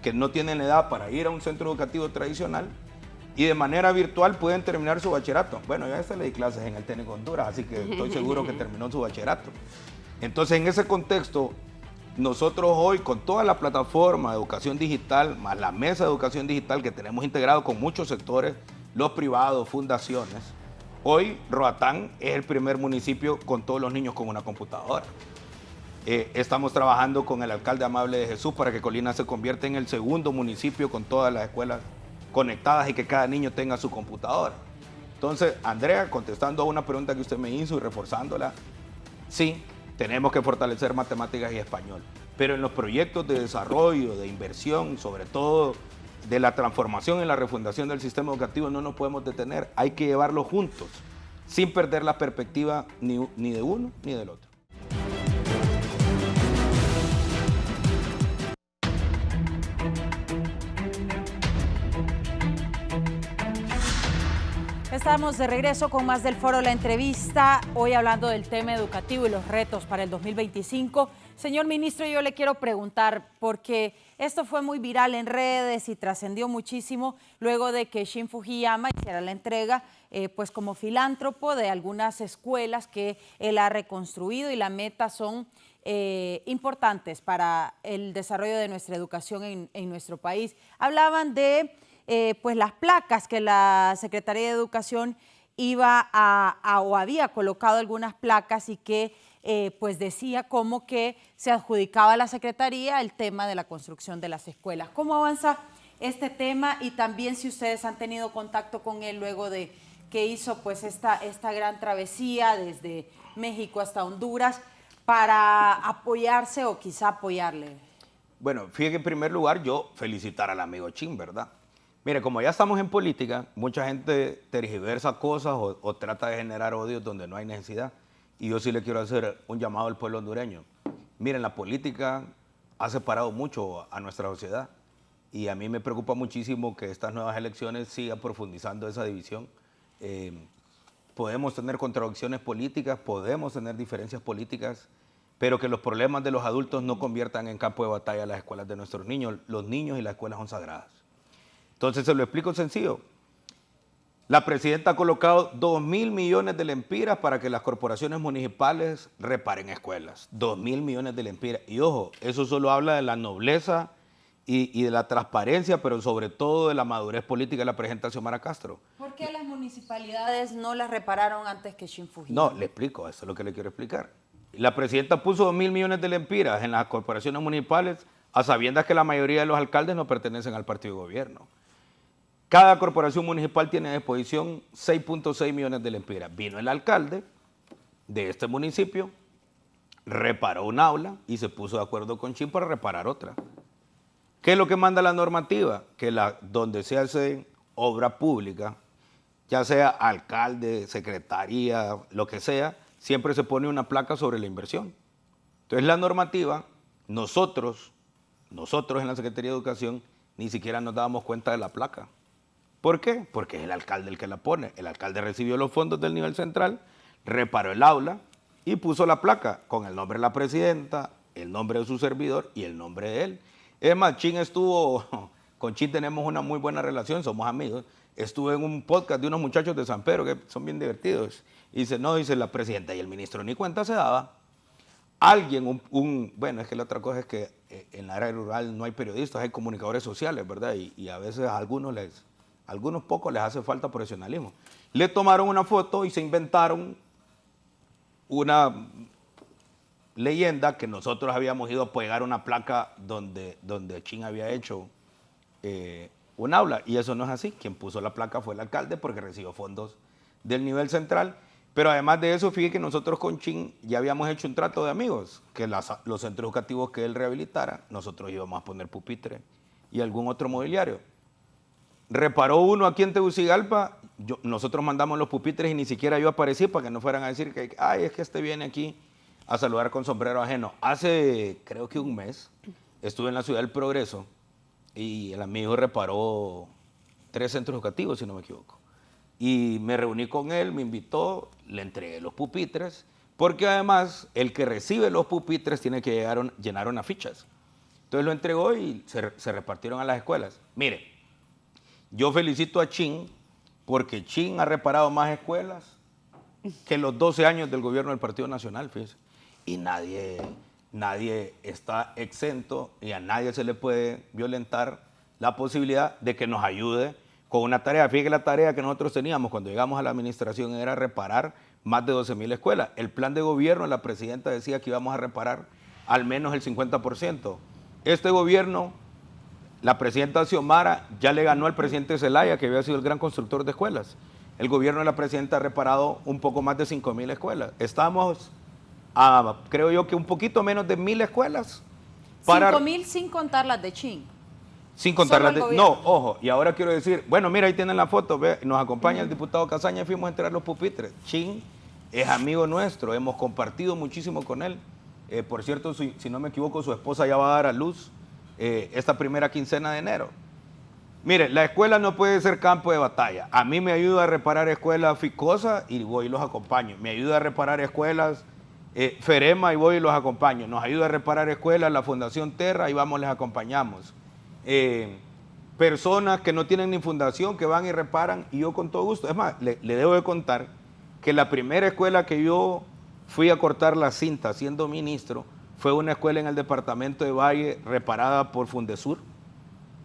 que no tienen la edad para ir a un centro educativo tradicional y de manera virtual pueden terminar su bachillerato. Bueno, yo a este le di clases en el Técnico Honduras, así que estoy seguro que terminó su bachillerato. Entonces, en ese contexto, nosotros hoy, con toda la plataforma de educación digital, más la mesa de educación digital que tenemos integrado con muchos sectores, los privados, fundaciones, hoy Roatán es el primer municipio con todos los niños con una computadora. Estamos trabajando con el alcalde Amable de Jesús para que Colina se convierta en el segundo municipio con todas las escuelas conectadas y que cada niño tenga su computadora. Entonces, Andrea, contestando a una pregunta que usted me hizo y reforzándola, sí, tenemos que fortalecer matemáticas y español, pero en los proyectos de desarrollo, de inversión, sobre todo de la transformación y la refundación del sistema educativo, no nos podemos detener, hay que llevarlo juntos, sin perder la perspectiva ni de uno ni del otro. Estamos de regreso con más del Foro La Entrevista, hoy hablando del tema educativo y los retos para el 2025. Señor ministro, yo le quiero preguntar, porque esto fue muy viral en redes y trascendió muchísimo luego de que Shin Fujiyama hiciera la entrega, pues como filántropo de algunas escuelas que él ha reconstruido y la meta son importantes para el desarrollo de nuestra educación en nuestro país. Hablaban de pues las placas que la Secretaría de Educación iba o había colocado algunas placas y que pues decía como que se adjudicaba a la Secretaría el tema de la construcción de las escuelas. ¿Cómo avanza este tema? Y también si ustedes han tenido contacto con él luego de que hizo pues esta gran travesía desde México hasta Honduras para apoyarse o quizá apoyarle. Bueno, fíjate que en primer lugar yo felicitar al amigo Chin, ¿verdad? Mire, como ya estamos en política, mucha gente tergiversa cosas o trata de generar odios donde no hay necesidad. Y yo sí le quiero hacer un llamado al pueblo hondureño. Miren, la política ha separado mucho a nuestra sociedad. Y a mí me preocupa muchísimo que estas nuevas elecciones sigan profundizando esa división. Podemos tener contradicciones políticas, podemos tener diferencias políticas, pero que los problemas de los adultos no conviertan en campo de batalla las escuelas de nuestros niños. Los niños y las escuelas son sagradas. Entonces, se lo explico sencillo. La presidenta ha colocado 2.000 millones de lempiras para que las corporaciones municipales reparen escuelas. 2.000 millones de lempiras. Y ojo, eso solo habla de la nobleza y de la transparencia, pero sobre todo de la madurez política de la presidenta Xiomara Castro. ¿Por qué las municipalidades no las repararon antes que Shin Fujimori? No, le explico, eso es lo que le quiero explicar. La presidenta puso 2.000 millones de lempiras en las corporaciones municipales a sabiendas que la mayoría de los alcaldes no pertenecen al partido de gobierno. Cada corporación municipal tiene a disposición 6.6 millones de lempiras. Vino el alcalde de este municipio, reparó un aula y se puso de acuerdo con Shin para reparar otra. ¿Qué es lo que manda la normativa? Que donde se hace obra pública, ya sea alcalde, secretaría, lo que sea, siempre se pone una placa sobre la inversión. Entonces la normativa, nosotros en la Secretaría de Educación, ni siquiera nos dábamos cuenta de la placa. ¿Por qué? Porque es el alcalde el que la pone. El alcalde recibió los fondos del nivel central, reparó el aula y puso la placa con el nombre de la presidenta, el nombre de su servidor y el nombre de él. Es más, con Shin tenemos una muy buena relación, somos amigos. Estuve en un podcast de unos muchachos de San Pedro que son bien divertidos. Y dice, no, dice la presidenta y el ministro ni cuenta se daba. Alguien, bueno, es que la otra cosa es que en la área rural no hay periodistas, hay comunicadores sociales, ¿verdad? Y a veces a algunos pocos les hace falta profesionalismo. Le tomaron una foto y se inventaron una leyenda que nosotros habíamos ido a pegar una placa donde Shin había hecho un aula. Y eso no es así. Quien puso la placa fue el alcalde porque recibió fondos del nivel central. Pero además de eso, fíjate que nosotros con Shin ya habíamos hecho un trato de amigos, que los centros educativos que él rehabilitara, nosotros íbamos a poner pupitre y algún otro mobiliario. Reparó uno aquí en Tegucigalpa, nosotros mandamos los pupitres y ni siquiera yo aparecí para que no fueran a decir que, ay, es que este viene aquí a saludar con sombrero ajeno. Hace, creo que un mes, estuve en la Ciudad del Progreso y el amigo reparó 3 centros educativos, si no me equivoco. Y me reuní con él, me invitó, le entregué los pupitres, porque además el que recibe los pupitres tiene que llenar unas fichas. Entonces lo entregó y se repartieron a las escuelas. Mire, yo felicito a Shin porque Shin ha reparado más escuelas que los 12 años del gobierno del Partido Nacional, fíjese. Y nadie está exento y a nadie se le puede violentar la posibilidad de que nos ayude con una tarea. Fíjate que la tarea que nosotros teníamos cuando llegamos a la administración era reparar más de 12.000 escuelas. El plan de gobierno, la presidenta decía que íbamos a reparar al menos el 50%. Este gobierno, la presidenta Xiomara ya le ganó al presidente Zelaya, que había sido el gran constructor de escuelas. El gobierno de la presidenta ha reparado un poco más de 5.000 escuelas. Estamos a, creo yo, que un poquito menos de 1.000 escuelas. 5.000 sin contar las de Shin. Sin contar las de... No, ojo, y ahora quiero decir, bueno, mira, ahí tienen la foto, ve, nos acompaña el diputado Casaña y fuimos a entregar los pupitres. Shin es amigo nuestro, hemos compartido muchísimo con él. Por cierto, si no me equivoco, su esposa ya va a dar a luz esta primera quincena de enero. Mire, la escuela no puede ser campo de batalla. A mí me ayuda a reparar escuelas Ficosa y voy y los acompaño. Me ayuda a reparar escuelas Ferema y voy y los acompaño. Nos ayuda a reparar escuelas la Fundación Terra y vamos, les acompañamos. Personas que no tienen ni fundación, que van y reparan, y yo con todo gusto. Es más, le debo de contar que la primera escuela que yo fui a cortar la cinta siendo ministro fue una escuela en el departamento de Valle reparada por Fundesur.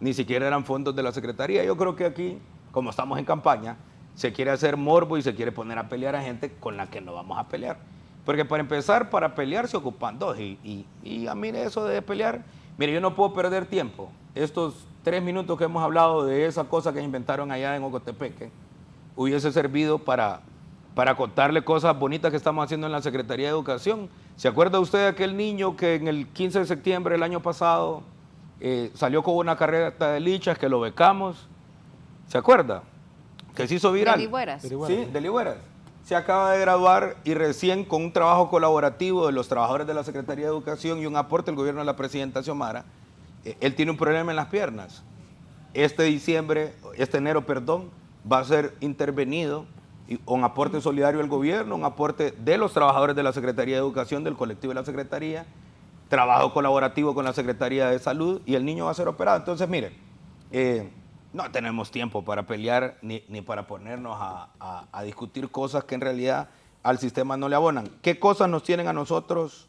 Ni siquiera eran fondos de la Secretaría. Yo creo que aquí, como estamos en campaña, se quiere hacer morbo y se quiere poner a pelear a gente con la que no vamos a pelear. Porque para empezar, para pelear se ocupan dos. Y a mí eso de pelear, mire, yo no puedo perder tiempo. Estos 3 minutos que hemos hablado de esa cosa que inventaron allá en Ocotepeque, hubiese servido para contarle cosas bonitas que estamos haciendo en la Secretaría de Educación. ¿Se acuerda usted de aquel niño que en el 15 de septiembre del año pasado salió con una carreta de lichas, que lo becamos? ¿Se acuerda? Que se hizo viral. De Ligüeras. Sí, de Ligüeras. Se acaba de graduar y recién con un trabajo colaborativo de los trabajadores de la Secretaría de Educación y un aporte del gobierno de la presidenta Xiomara, él tiene un problema en las piernas. Este enero, va a ser intervenido un aporte solidario del gobierno, un aporte de los trabajadores de la Secretaría de Educación, del colectivo de la Secretaría, trabajo colaborativo con la Secretaría de Salud y el niño va a ser operado. Entonces, mire, No tenemos tiempo para pelear ni para ponernos a discutir cosas que en realidad al sistema no le abonan. ¿Qué cosas nos tienen a nosotros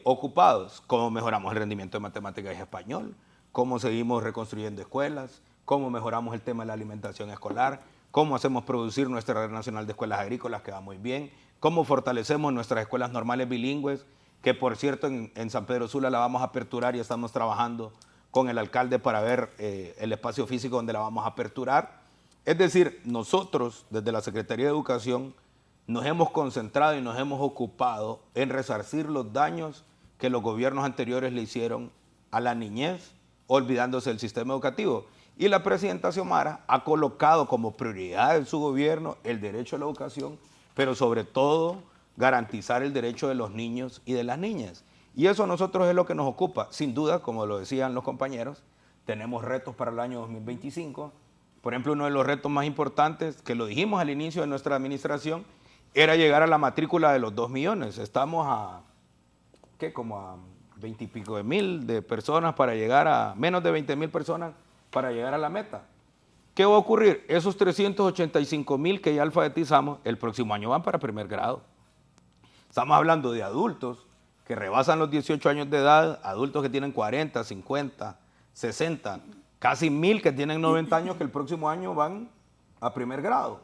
ocupados? ¿Cómo mejoramos el rendimiento de matemáticas y español? ¿Cómo seguimos reconstruyendo escuelas? ¿Cómo mejoramos el tema de la alimentación escolar? ¿Cómo hacemos producir nuestra Red Nacional de Escuelas Agrícolas, que va muy bien? ¿Cómo fortalecemos nuestras escuelas normales bilingües? Que por cierto en San Pedro Sula la vamos a aperturar y estamos trabajando con el alcalde para ver el espacio físico donde la vamos a aperturar. Es decir, nosotros desde la Secretaría de Educación nos hemos concentrado y nos hemos ocupado en resarcir los daños que los gobiernos anteriores le hicieron a la niñez, olvidándose del sistema educativo. Y la presidenta Xiomara ha colocado como prioridad en su gobierno el derecho a la educación, pero sobre todo garantizar el derecho de los niños y de las niñas. Y eso a nosotros es lo que nos ocupa. Sin duda, como lo decían los compañeros, tenemos retos para el año 2025. Por ejemplo, uno de los retos más importantes, que lo dijimos al inicio de nuestra administración, era llegar a la matrícula de los 2 millones. Estamos a, ¿qué? Como a 20 y pico de mil de personas para llegar a, menos de 20,000 personas para llegar a la meta. ¿Qué va a ocurrir? Esos 385,000 que ya alfabetizamos, el próximo año van para primer grado. Estamos hablando de adultos que rebasan los 18 años de edad, adultos que tienen 40, 50, 60, casi 1,000 que tienen 90 años que el próximo año van a primer grado.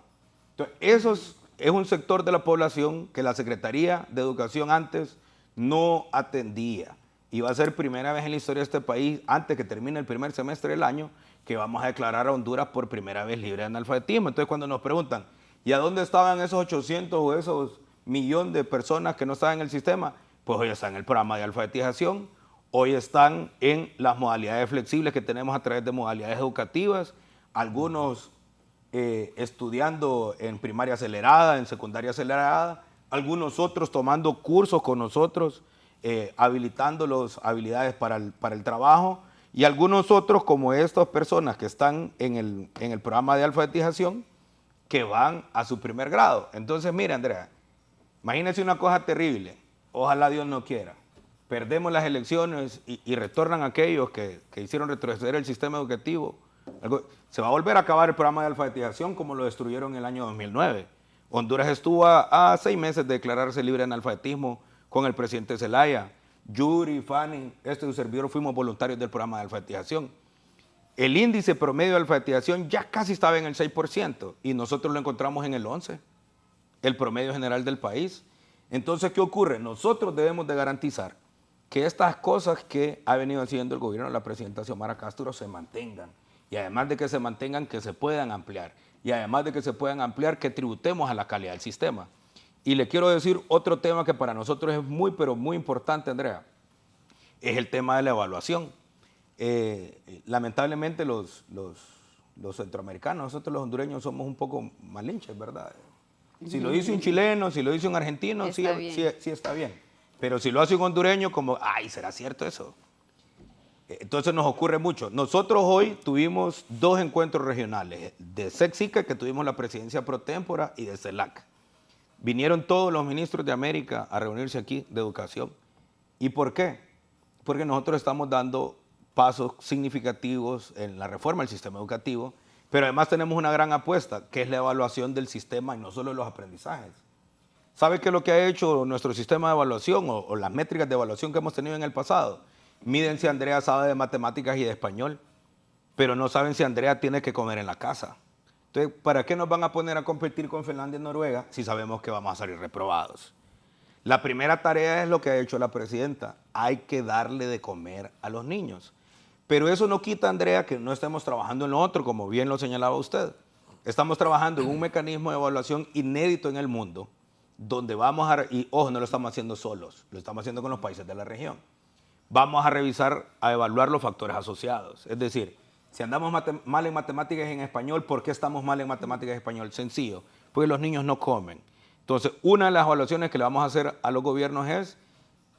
Entonces, eso es un sector de la población que la Secretaría de Educación antes no atendía. Y va a ser primera vez en la historia de este país, antes que termine el primer semestre del año, que vamos a declarar a Honduras por primera vez libre de analfabetismo. Entonces, cuando nos preguntan, ¿y a dónde estaban esos 800 o esos millones de personas que no estaban en el sistema? Pues hoy están en el programa de alfabetización, hoy están en las modalidades flexibles que tenemos a través de modalidades educativas, algunos estudiando en primaria acelerada, en secundaria acelerada, algunos otros tomando cursos con nosotros, habilitando las habilidades para el trabajo, y algunos otros como estas personas que están en el programa de alfabetización que van a su primer grado. Entonces, mire, Andrea, imagínense una cosa terrible. Ojalá Dios no quiera. Perdemos las elecciones y retornan aquellos que hicieron retroceder el sistema educativo. Se va a volver a acabar el programa de alfabetización como lo destruyeron en el año 2009. Honduras estuvo a 6 meses de declararse libre de analfabetismo con el presidente Zelaya. Yuri, Fanny, su servidor fuimos voluntarios del programa de alfabetización. El índice promedio de alfabetización ya casi estaba en el 6% y nosotros lo encontramos en el 11%, el promedio general del país. Entonces, ¿qué ocurre? Nosotros debemos de garantizar que estas cosas que ha venido haciendo el gobierno de la presidenta Xiomara Castro se mantengan. Y además de que se mantengan, que se puedan ampliar. Y además de que se puedan ampliar, que tributemos a la calidad del sistema. Y le quiero decir otro tema que para nosotros es muy, pero muy importante, Andrea. Es el tema de la evaluación. Lamentablemente los centroamericanos, nosotros los hondureños somos un poco malinches, ¿verdad? Si lo dice un chileno, si lo dice un argentino, sí está bien. Pero si lo hace un hondureño, como, ay, ¿será cierto eso? Entonces nos ocurre mucho. Nosotros hoy tuvimos 2 encuentros regionales, de SECSICA, que tuvimos la presidencia pro tempora, y de CELAC. Vinieron todos los ministros de América a reunirse aquí de educación. ¿Y por qué? Porque nosotros estamos dando pasos significativos en la reforma del sistema educativo, pero además tenemos una gran apuesta, que es la evaluación del sistema y no solo los aprendizajes. ¿Sabe qué es lo que ha hecho nuestro sistema de evaluación o las métricas de evaluación que hemos tenido en el pasado? Miden si Andrea sabe de matemáticas y de español, pero no saben si Andrea tiene que comer en la casa. Entonces, ¿para qué nos van a poner a competir con Finlandia y Noruega si sabemos que vamos a salir reprobados? La primera tarea es lo que ha hecho la presidenta. Hay que darle de comer a los niños. Pero eso no quita, Andrea, que no estemos trabajando en lo otro, como bien lo señalaba usted. Estamos trabajando en un mecanismo de evaluación inédito en el mundo, donde vamos a, y ojo, no lo estamos haciendo solos, lo estamos haciendo con los países de la región. Vamos a revisar, a evaluar los factores asociados. Es decir, si andamos mal en matemáticas y en español, ¿por qué estamos mal en matemáticas y español? Sencillo, porque los niños no comen. Entonces, una de las evaluaciones que le vamos a hacer a los gobiernos es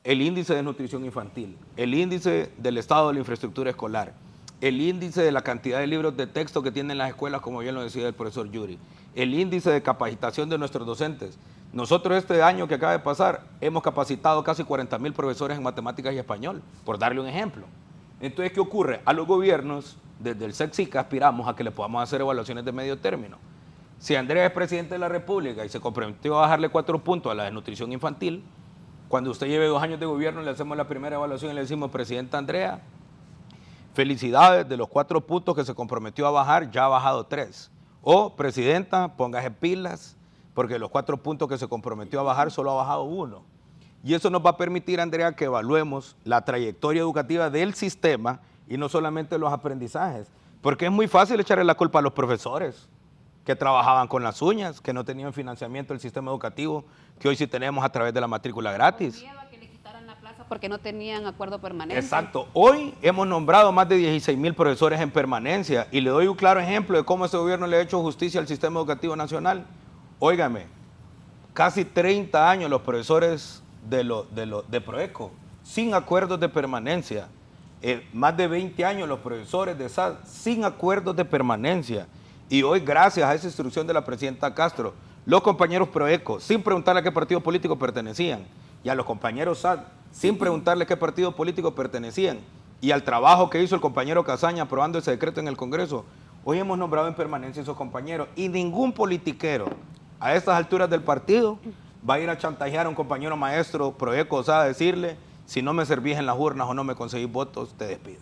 el índice de nutrición infantil, el índice del estado de la infraestructura escolar, el índice de la cantidad de libros de texto que tienen las escuelas, como bien lo decía el profesor Yuri, el índice de capacitación de nuestros docentes. Nosotros este año que acaba de pasar hemos capacitado casi 40,000 profesores en matemáticas y español, por darle un ejemplo. Entonces, ¿qué ocurre? A los gobiernos, desde el SECSICA, aspiramos a que le podamos hacer evaluaciones de medio término. Si Andrea es presidente de la República y se comprometió a bajarle 4 puntos a la desnutrición infantil, cuando usted lleve 2 años de gobierno le hacemos la primera evaluación y le decimos, presidenta Andrea, felicidades, de los 4 puntos que se comprometió a bajar, ya ha bajado 3. O, presidenta, póngase pilas, porque de los 4 puntos que se comprometió a bajar, solo ha bajado 1. Y eso nos va a permitir, Andrea, que evaluemos la trayectoria educativa del sistema y no solamente los aprendizajes. Porque es muy fácil echarle la culpa a los profesores que trabajaban con las uñas, que no tenían financiamiento del sistema educativo, que hoy sí tenemos a través de la matrícula gratis. Miedo a que le quitaran la plaza porque no tenían acuerdo permanente. Exacto. Hoy hemos nombrado más de 16,000 profesores en permanencia y le doy un claro ejemplo de cómo este gobierno le ha hecho justicia al sistema educativo nacional. Óigame, casi 30 años los profesores de Proeco, sin acuerdos de permanencia. Más de 20 años los profesores de SAT, sin acuerdos de permanencia. Y hoy, gracias a esa instrucción de la presidenta Castro, los compañeros Proeco, sin preguntarle a qué partido político pertenecían, y a los compañeros SAT, sin preguntarle a qué partido político pertenecían, y al trabajo que hizo el compañero Casaña aprobando ese decreto en el Congreso, hoy hemos nombrado en permanencia a esos compañeros, y ningún politiquero a estas alturas del partido va a ir a chantajear a un compañero maestro Proeco, o sea, a decirle, si no me servís en las urnas o no me conseguís votos, te despido.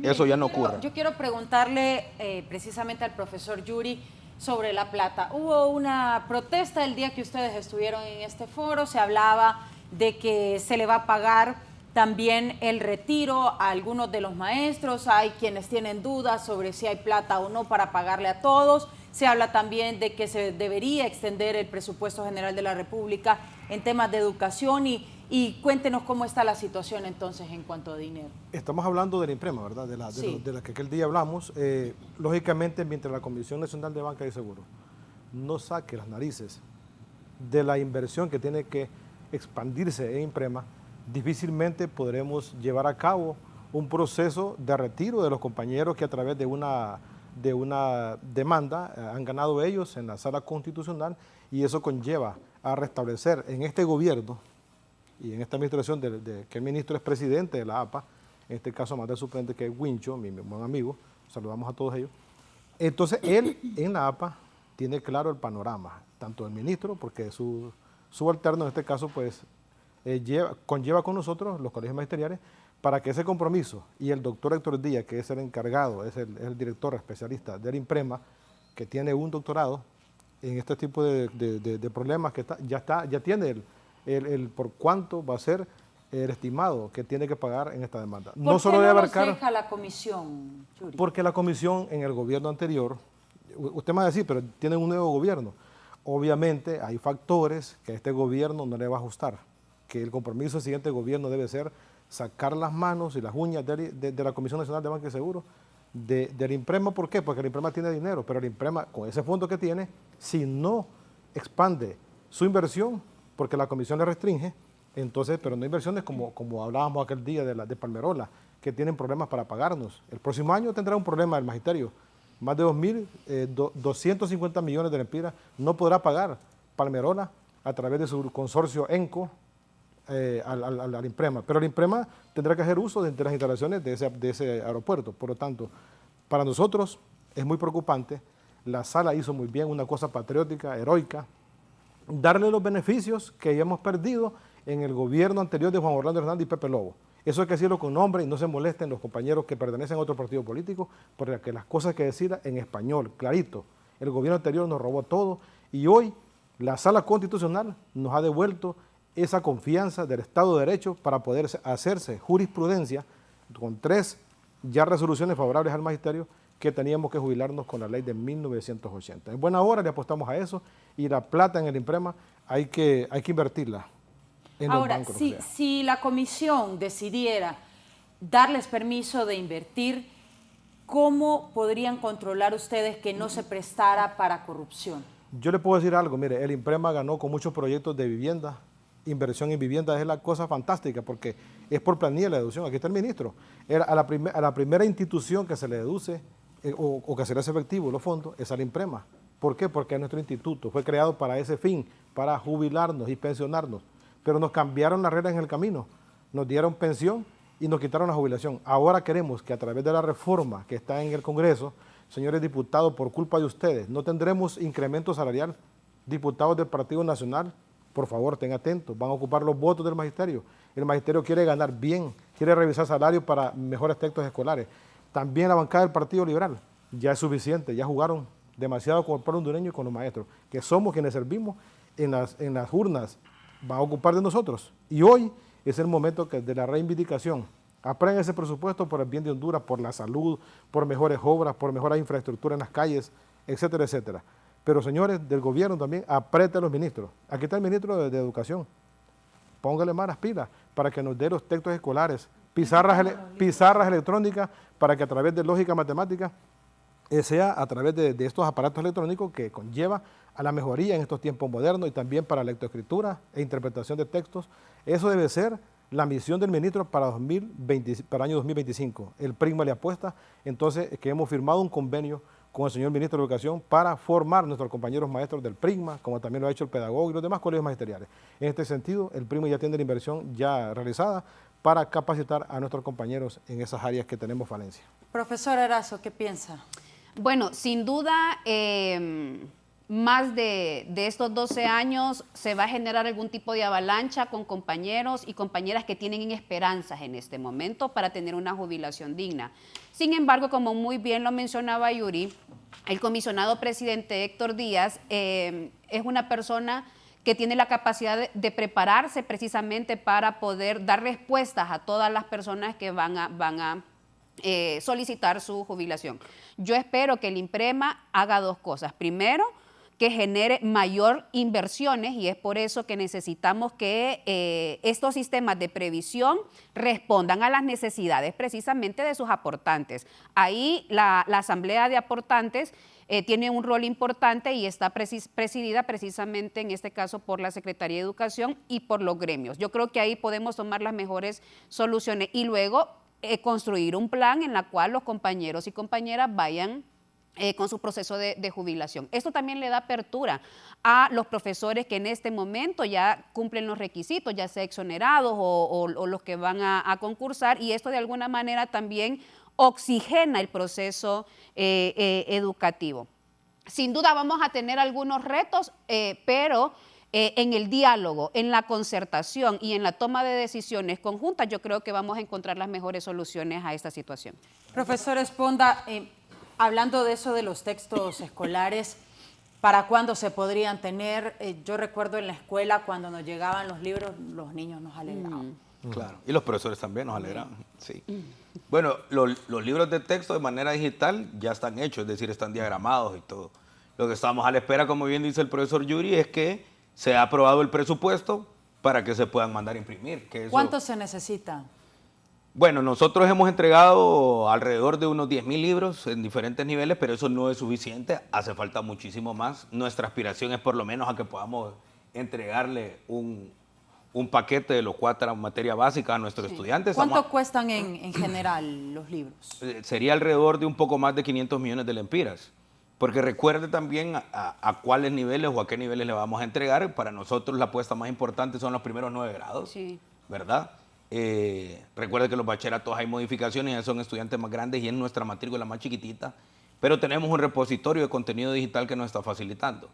Eso ya no ocurre. Yo quiero preguntarle precisamente al profesor Yuri sobre La Plata. Hubo una protesta el día que ustedes estuvieron en este foro, se hablaba de que se le va a pagar también el retiro a algunos de los maestros, hay quienes tienen dudas sobre si hay plata o no para pagarle a todos, se habla también de que se debería extender el presupuesto general de la República en temas de educación y cuéntenos cómo está la situación entonces en cuanto a dinero. Estamos hablando de la IMPREMA, ¿verdad? De la que aquel día hablamos. Lógicamente, mientras la Comisión Nacional de Banca y Seguros no saque las narices de la inversión que tiene que expandirse en IMPREMA, difícilmente podremos llevar a cabo un proceso de retiro de los compañeros que a través de una demanda han ganado ellos en la sala constitucional, y eso conlleva a restablecer en este gobierno y en esta administración que el ministro es presidente de la APA, en este caso más del suplente que es Wincho, mi buen amigo, saludamos a todos ellos. Entonces él en la APA tiene claro el panorama, tanto el ministro, porque su subalterno en este caso pues conlleva con nosotros los colegios magisteriales para que ese compromiso, y el doctor Héctor Díaz, que es el encargado, es el director especialista del IMPREMA, que tiene un doctorado en este tipo de problemas, que ya tiene el por cuánto va a ser el estimado que tiene que pagar en esta demanda. No solo debe abarcar. ¿Por qué no nos deja la comisión, Yuri? Porque la comisión en el gobierno anterior, usted me va a decir, pero tiene un nuevo gobierno. Obviamente hay factores que a este gobierno no le va a ajustar, que el compromiso del siguiente gobierno debe ser sacar las manos y las uñas de la Comisión Nacional de Banca y Seguros, del IMPREMA. ¿Por qué? Porque el IMPREMA tiene dinero, pero el IMPREMA, con ese fondo que tiene, si no expande su inversión, porque la comisión le restringe, entonces, pero no inversiones como hablábamos aquel día de Palmerola, que tienen problemas para pagarnos. El próximo año tendrá un problema el magisterio. Más de 250 millones de lempiras no podrá pagar Palmerola a través de su consorcio ENCO al IMPREMA. Pero el IMPREMA tendrá que hacer uso de las instalaciones de ese aeropuerto. Por lo tanto, para nosotros es muy preocupante. La sala hizo muy bien una cosa patriótica, heroica, darle los beneficios que habíamos perdido en el gobierno anterior de Juan Orlando Hernández y Pepe Lobo. Eso hay que decirlo con nombre y no se molesten los compañeros que pertenecen a otro partido político, porque las cosas que decida en español, clarito. El gobierno anterior nos robó todo y hoy la sala constitucional nos ha devuelto esa confianza del Estado de Derecho para poder hacerse jurisprudencia con 3 ya resoluciones favorables al magisterio, que teníamos que jubilarnos con la ley de 1980. En buena hora le apostamos a eso, y la plata en el IMPREMA hay que invertirla en los bancos. Ahora, si la comisión decidiera darles permiso de invertir, ¿cómo podrían controlar ustedes que no se prestara para corrupción? Yo le puedo decir algo, mire, el IMPREMA ganó con muchos proyectos de vivienda, inversión en vivienda es la cosa fantástica, porque es por planilla la deducción. Aquí está el ministro. A la primera institución que se le deduce o que se le hace efectivo los fondos es al IMPREMA. ¿Por qué? Porque es nuestro instituto, fue creado para ese fin, para jubilarnos y pensionarnos, pero nos cambiaron las reglas en el camino, nos dieron pensión y nos quitaron la jubilación. Ahora queremos que a través de la reforma que está en el Congreso, señores diputados, por culpa de ustedes, no tendremos incremento salarial. Diputados del Partido Nacional, por favor, estén atentos, van a ocupar los votos del magisterio. El magisterio quiere ganar bien, quiere revisar salarios para mejores textos escolares. También la bancada del Partido Liberal, ya es suficiente, ya jugaron demasiado con el pueblo hondureño y con los maestros, que somos quienes servimos en las urnas, van a ocupar de nosotros. Y hoy es el momento de la reivindicación. Aprueben ese presupuesto por el bien de Honduras, por la salud, por mejores obras, por mejor infraestructura en las calles, etcétera, etcétera. Pero señores del gobierno también, aprieten a los ministros. Aquí está el ministro de Educación. Póngale más las pilas para que nos dé los textos escolares, pizarras electrónicas para que a través de lógica matemática sea a través de estos aparatos electrónicos que conlleva a la mejoría en estos tiempos modernos y también para lectoescritura e interpretación de textos. Eso debe ser la misión del ministro para el año 2025. El PRIGMA le apuesta, entonces, que hemos firmado un convenio con el señor ministro de Educación para formar nuestros compañeros maestros del PRIGMA, como también lo ha hecho el pedagogo y los demás colegios magisteriales. En este sentido, el PRIGMA ya tiene la inversión ya realizada para capacitar a nuestros compañeros en esas áreas que tenemos falencia. Profesor Erazo, ¿qué piensa? Bueno, sin duda, más de estos 12 años se va a generar algún tipo de avalancha con compañeros y compañeras que tienen esperanzas en este momento para tener una jubilación digna. Sin embargo, como muy bien lo mencionaba Yuri, el comisionado presidente Héctor Díaz es una persona que tiene la capacidad de prepararse precisamente para poder dar respuestas a todas las personas que van a solicitar su jubilación. Yo espero que el INPREMA haga dos cosas. Primero, que genere mayor inversiones, y es por eso que necesitamos que estos sistemas de previsión respondan a las necesidades precisamente de sus aportantes. Ahí la Asamblea de Aportantes tiene un rol importante y está presidida precisamente en este caso por la Secretaría de Educación y por los gremios. Yo creo que ahí podemos tomar las mejores soluciones y luego construir un plan en el cual los compañeros y compañeras vayan con su proceso de jubilación. Esto también le da apertura a los profesores que en este momento ya cumplen los requisitos, ya sea exonerados o los que van a concursar, y esto de alguna manera también oxigena el proceso educativo. Sin duda vamos a tener algunos retos, pero en el diálogo, en la concertación y en la toma de decisiones conjuntas, yo creo que vamos a encontrar las mejores soluciones a esta situación. Profesor Esponda, hablando de eso de los textos escolares, ¿para cuándo se podrían tener? Yo recuerdo en la escuela cuando nos llegaban los libros, los niños nos alegraban. Claro, y los profesores también nos alegraban, sí. Bueno, los libros de texto de manera digital ya están hechos, es decir, están diagramados y todo. Lo que estamos a la espera, como bien dice el profesor Yuri, es que se ha aprobado el presupuesto para que se puedan mandar a imprimir. Que eso... ¿Cuánto se necesita? Bueno, nosotros hemos entregado alrededor de unos 10,000 libros en diferentes niveles, pero eso no es suficiente, hace falta muchísimo más. Nuestra aspiración es por lo menos a que podamos entregarle un paquete de los 4 materias básicas a nuestros estudiantes. ¿Cuánto cuestan en general los libros? Sería alrededor de un poco más de 500 millones de lempiras. Porque recuerde también a cuáles niveles o a qué niveles le vamos a entregar. Para nosotros la apuesta más importante son los primeros 9 grados, sí, ¿verdad? Recuerde que los bachilleratos hay modificaciones, ya son estudiantes más grandes y es nuestra matrícula más chiquitita, pero tenemos un repositorio de contenido digital que nos está facilitando.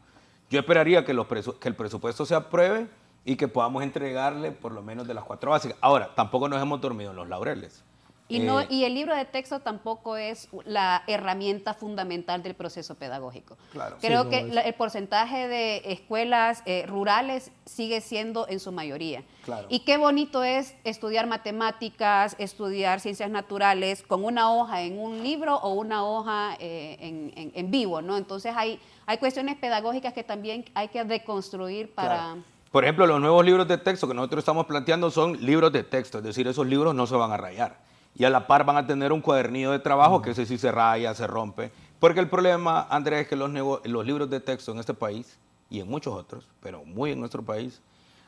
Yo esperaría que el presupuesto se apruebe y que podamos entregarle por lo menos de las 4 básicas. Ahora, tampoco nos hemos dormido en los laureles. Y el libro de texto tampoco es la herramienta fundamental del proceso pedagógico. Claro. Creo que el porcentaje de escuelas rurales sigue siendo en su mayoría. Claro. Y qué bonito es estudiar matemáticas, estudiar ciencias naturales con una hoja en un libro o una hoja en vivo, ¿no? Entonces hay cuestiones pedagógicas que también hay que deconstruir para... Claro. Por ejemplo, los nuevos libros de texto que nosotros estamos planteando son libros de texto, es decir, esos libros no se van a rayar. Y a la par van a tener un cuadernillo de trabajo que ese sí se raya, se rompe. Porque el problema, Andrés, es que los libros de texto en este país y en muchos otros, pero muy en nuestro país,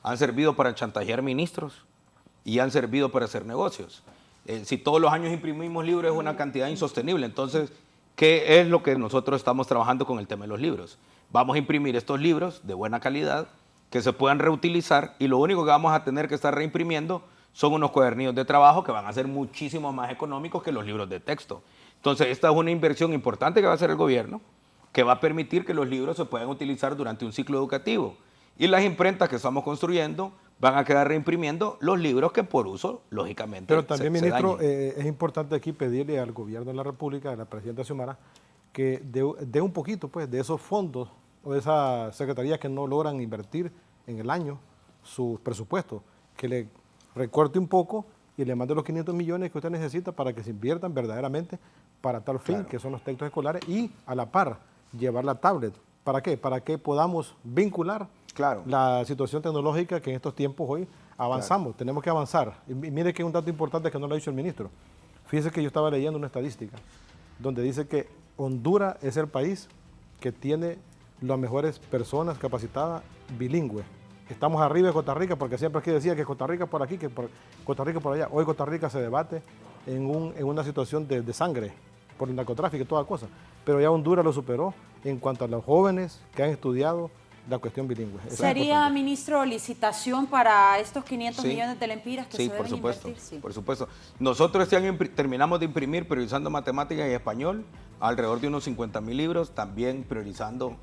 han servido para chantajear ministros y han servido para hacer negocios. Si todos los años imprimimos libros es una cantidad insostenible. Entonces, ¿qué es lo que nosotros estamos trabajando con el tema de los libros? Vamos a imprimir estos libros de buena calidad que se puedan reutilizar y lo único que vamos a tener que estar reimprimiendo son unos cuadernillos de trabajo que van a ser muchísimo más económicos que los libros de texto. Entonces, esta es una inversión importante que va a hacer el gobierno, que va a permitir que los libros se puedan utilizar durante un ciclo educativo. Y las imprentas que estamos construyendo van a quedar reimprimiendo los libros que por uso, lógicamente, pero también, ministro, dañen. es importante aquí pedirle al gobierno de la República, a la presidenta Xiomara, que dé un poquito pues, de esos fondos o de esas secretarías que no logran invertir en el año sus presupuestos, que le recorte un poco y le mande los 500 millones que usted necesita para que se inviertan verdaderamente para tal fin, claro, que son los textos escolares, y a la par llevar la tablet. ¿Para qué? Para que podamos vincular, claro, la situación tecnológica que en estos tiempos hoy avanzamos, claro, tenemos que avanzar. Y mire que un dato importante que no lo ha dicho el ministro. Fíjese que yo estaba leyendo una estadística donde dice que Honduras es el país que tiene las mejores personas capacitadas bilingües. Estamos arriba de Costa Rica, porque siempre aquí decía que Costa Rica por aquí, que Costa Rica por allá. Hoy Costa Rica se debate en una situación de sangre por el narcotráfico y toda cosa. Pero ya Honduras lo superó en cuanto a los jóvenes que han estudiado la cuestión bilingüe. ¿Sería, ministro, licitación para estos 500 millones de lempiras que se deben invertir? Sí, por supuesto. Nosotros este año terminamos de imprimir, priorizando matemáticas y español, alrededor de unos 50,000 libros, también priorizando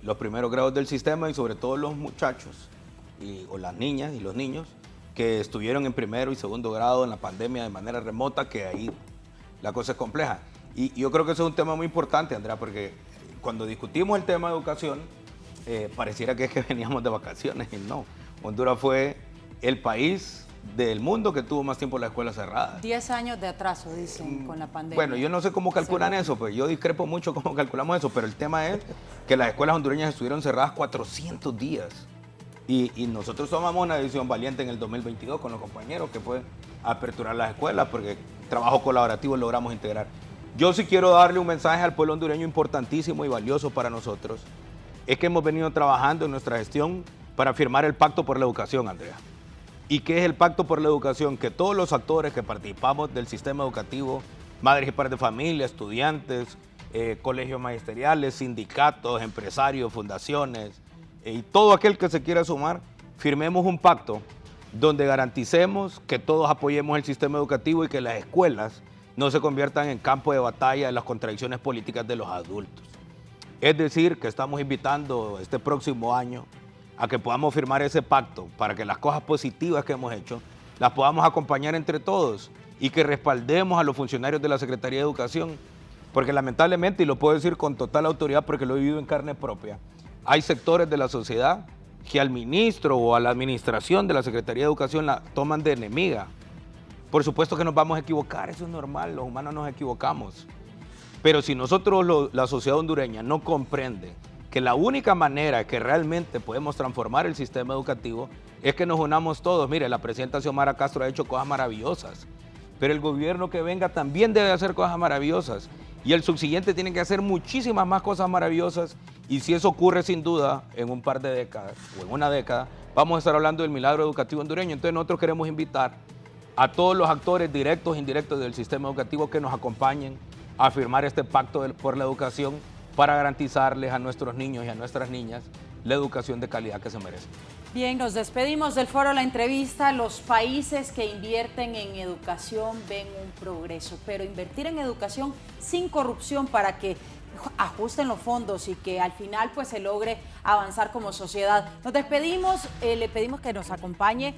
los primeros grados del sistema y sobre todo los muchachos, o las niñas y los niños, que estuvieron en primero y segundo grado en la pandemia de manera remota, que ahí la cosa es compleja. Y yo creo que eso es un tema muy importante, Andrea, porque cuando discutimos el tema de educación, pareciera que es que veníamos de vacaciones, y no. Honduras fue el país del mundo que tuvo más tiempo la escuela cerrada. 10 años de atraso, dicen, con la pandemia. Bueno, yo no sé cómo calculan eso, pues yo discrepo mucho cómo calculamos eso, pero el tema es que las escuelas hondureñas estuvieron cerradas 400 días. Y nosotros tomamos una decisión valiente en el 2022 con los compañeros, que fue aperturar las escuelas, porque trabajo colaborativo logramos integrar. Yo sí quiero darle un mensaje al pueblo hondureño importantísimo y valioso para nosotros. Es que hemos venido trabajando en nuestra gestión para firmar el Pacto por la Educación, Andrea. ¿Y qué es el Pacto por la Educación? Que todos los actores que participamos del sistema educativo, madres y padres de familia, estudiantes, colegios magisteriales, sindicatos, empresarios, fundaciones, y todo aquel que se quiera sumar, firmemos un pacto donde garanticemos que todos apoyemos el sistema educativo y que las escuelas no se conviertan en campo de batalla de las contradicciones políticas de los adultos. Es decir, que estamos invitando este próximo año a que podamos firmar ese pacto para que las cosas positivas que hemos hecho las podamos acompañar entre todos y que respaldemos a los funcionarios de la Secretaría de Educación, porque lamentablemente, y lo puedo decir con total autoridad porque lo he vivido en carne propia, hay sectores de la sociedad que al ministro o a la administración de la Secretaría de Educación la toman de enemiga. Por supuesto que nos vamos a equivocar, eso es normal, los humanos nos equivocamos. Pero si nosotros, la sociedad hondureña, no comprende que la única manera que realmente podemos transformar el sistema educativo es que nos unamos todos. Mire, la presidenta Xiomara Castro ha hecho cosas maravillosas, pero el gobierno que venga también debe hacer cosas maravillosas. Y el subsiguiente tiene que hacer muchísimas más cosas maravillosas, y si eso ocurre sin duda en un par de décadas o en una década, vamos a estar hablando del milagro educativo hondureño. Entonces nosotros queremos invitar a todos los actores directos e indirectos del sistema educativo que nos acompañen a firmar este pacto por la educación para garantizarles a nuestros niños y a nuestras niñas la educación de calidad que se merecen. Bien, nos despedimos del foro La Entrevista. Los países que invierten en educación ven un progreso, pero invertir en educación sin corrupción para que ajusten los fondos y que al final pues se logre avanzar como sociedad. Nos despedimos, le pedimos que nos acompañe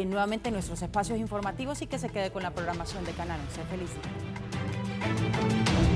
nuevamente en nuestros espacios informativos y que se quede con la programación de Canal 11. Feliz día.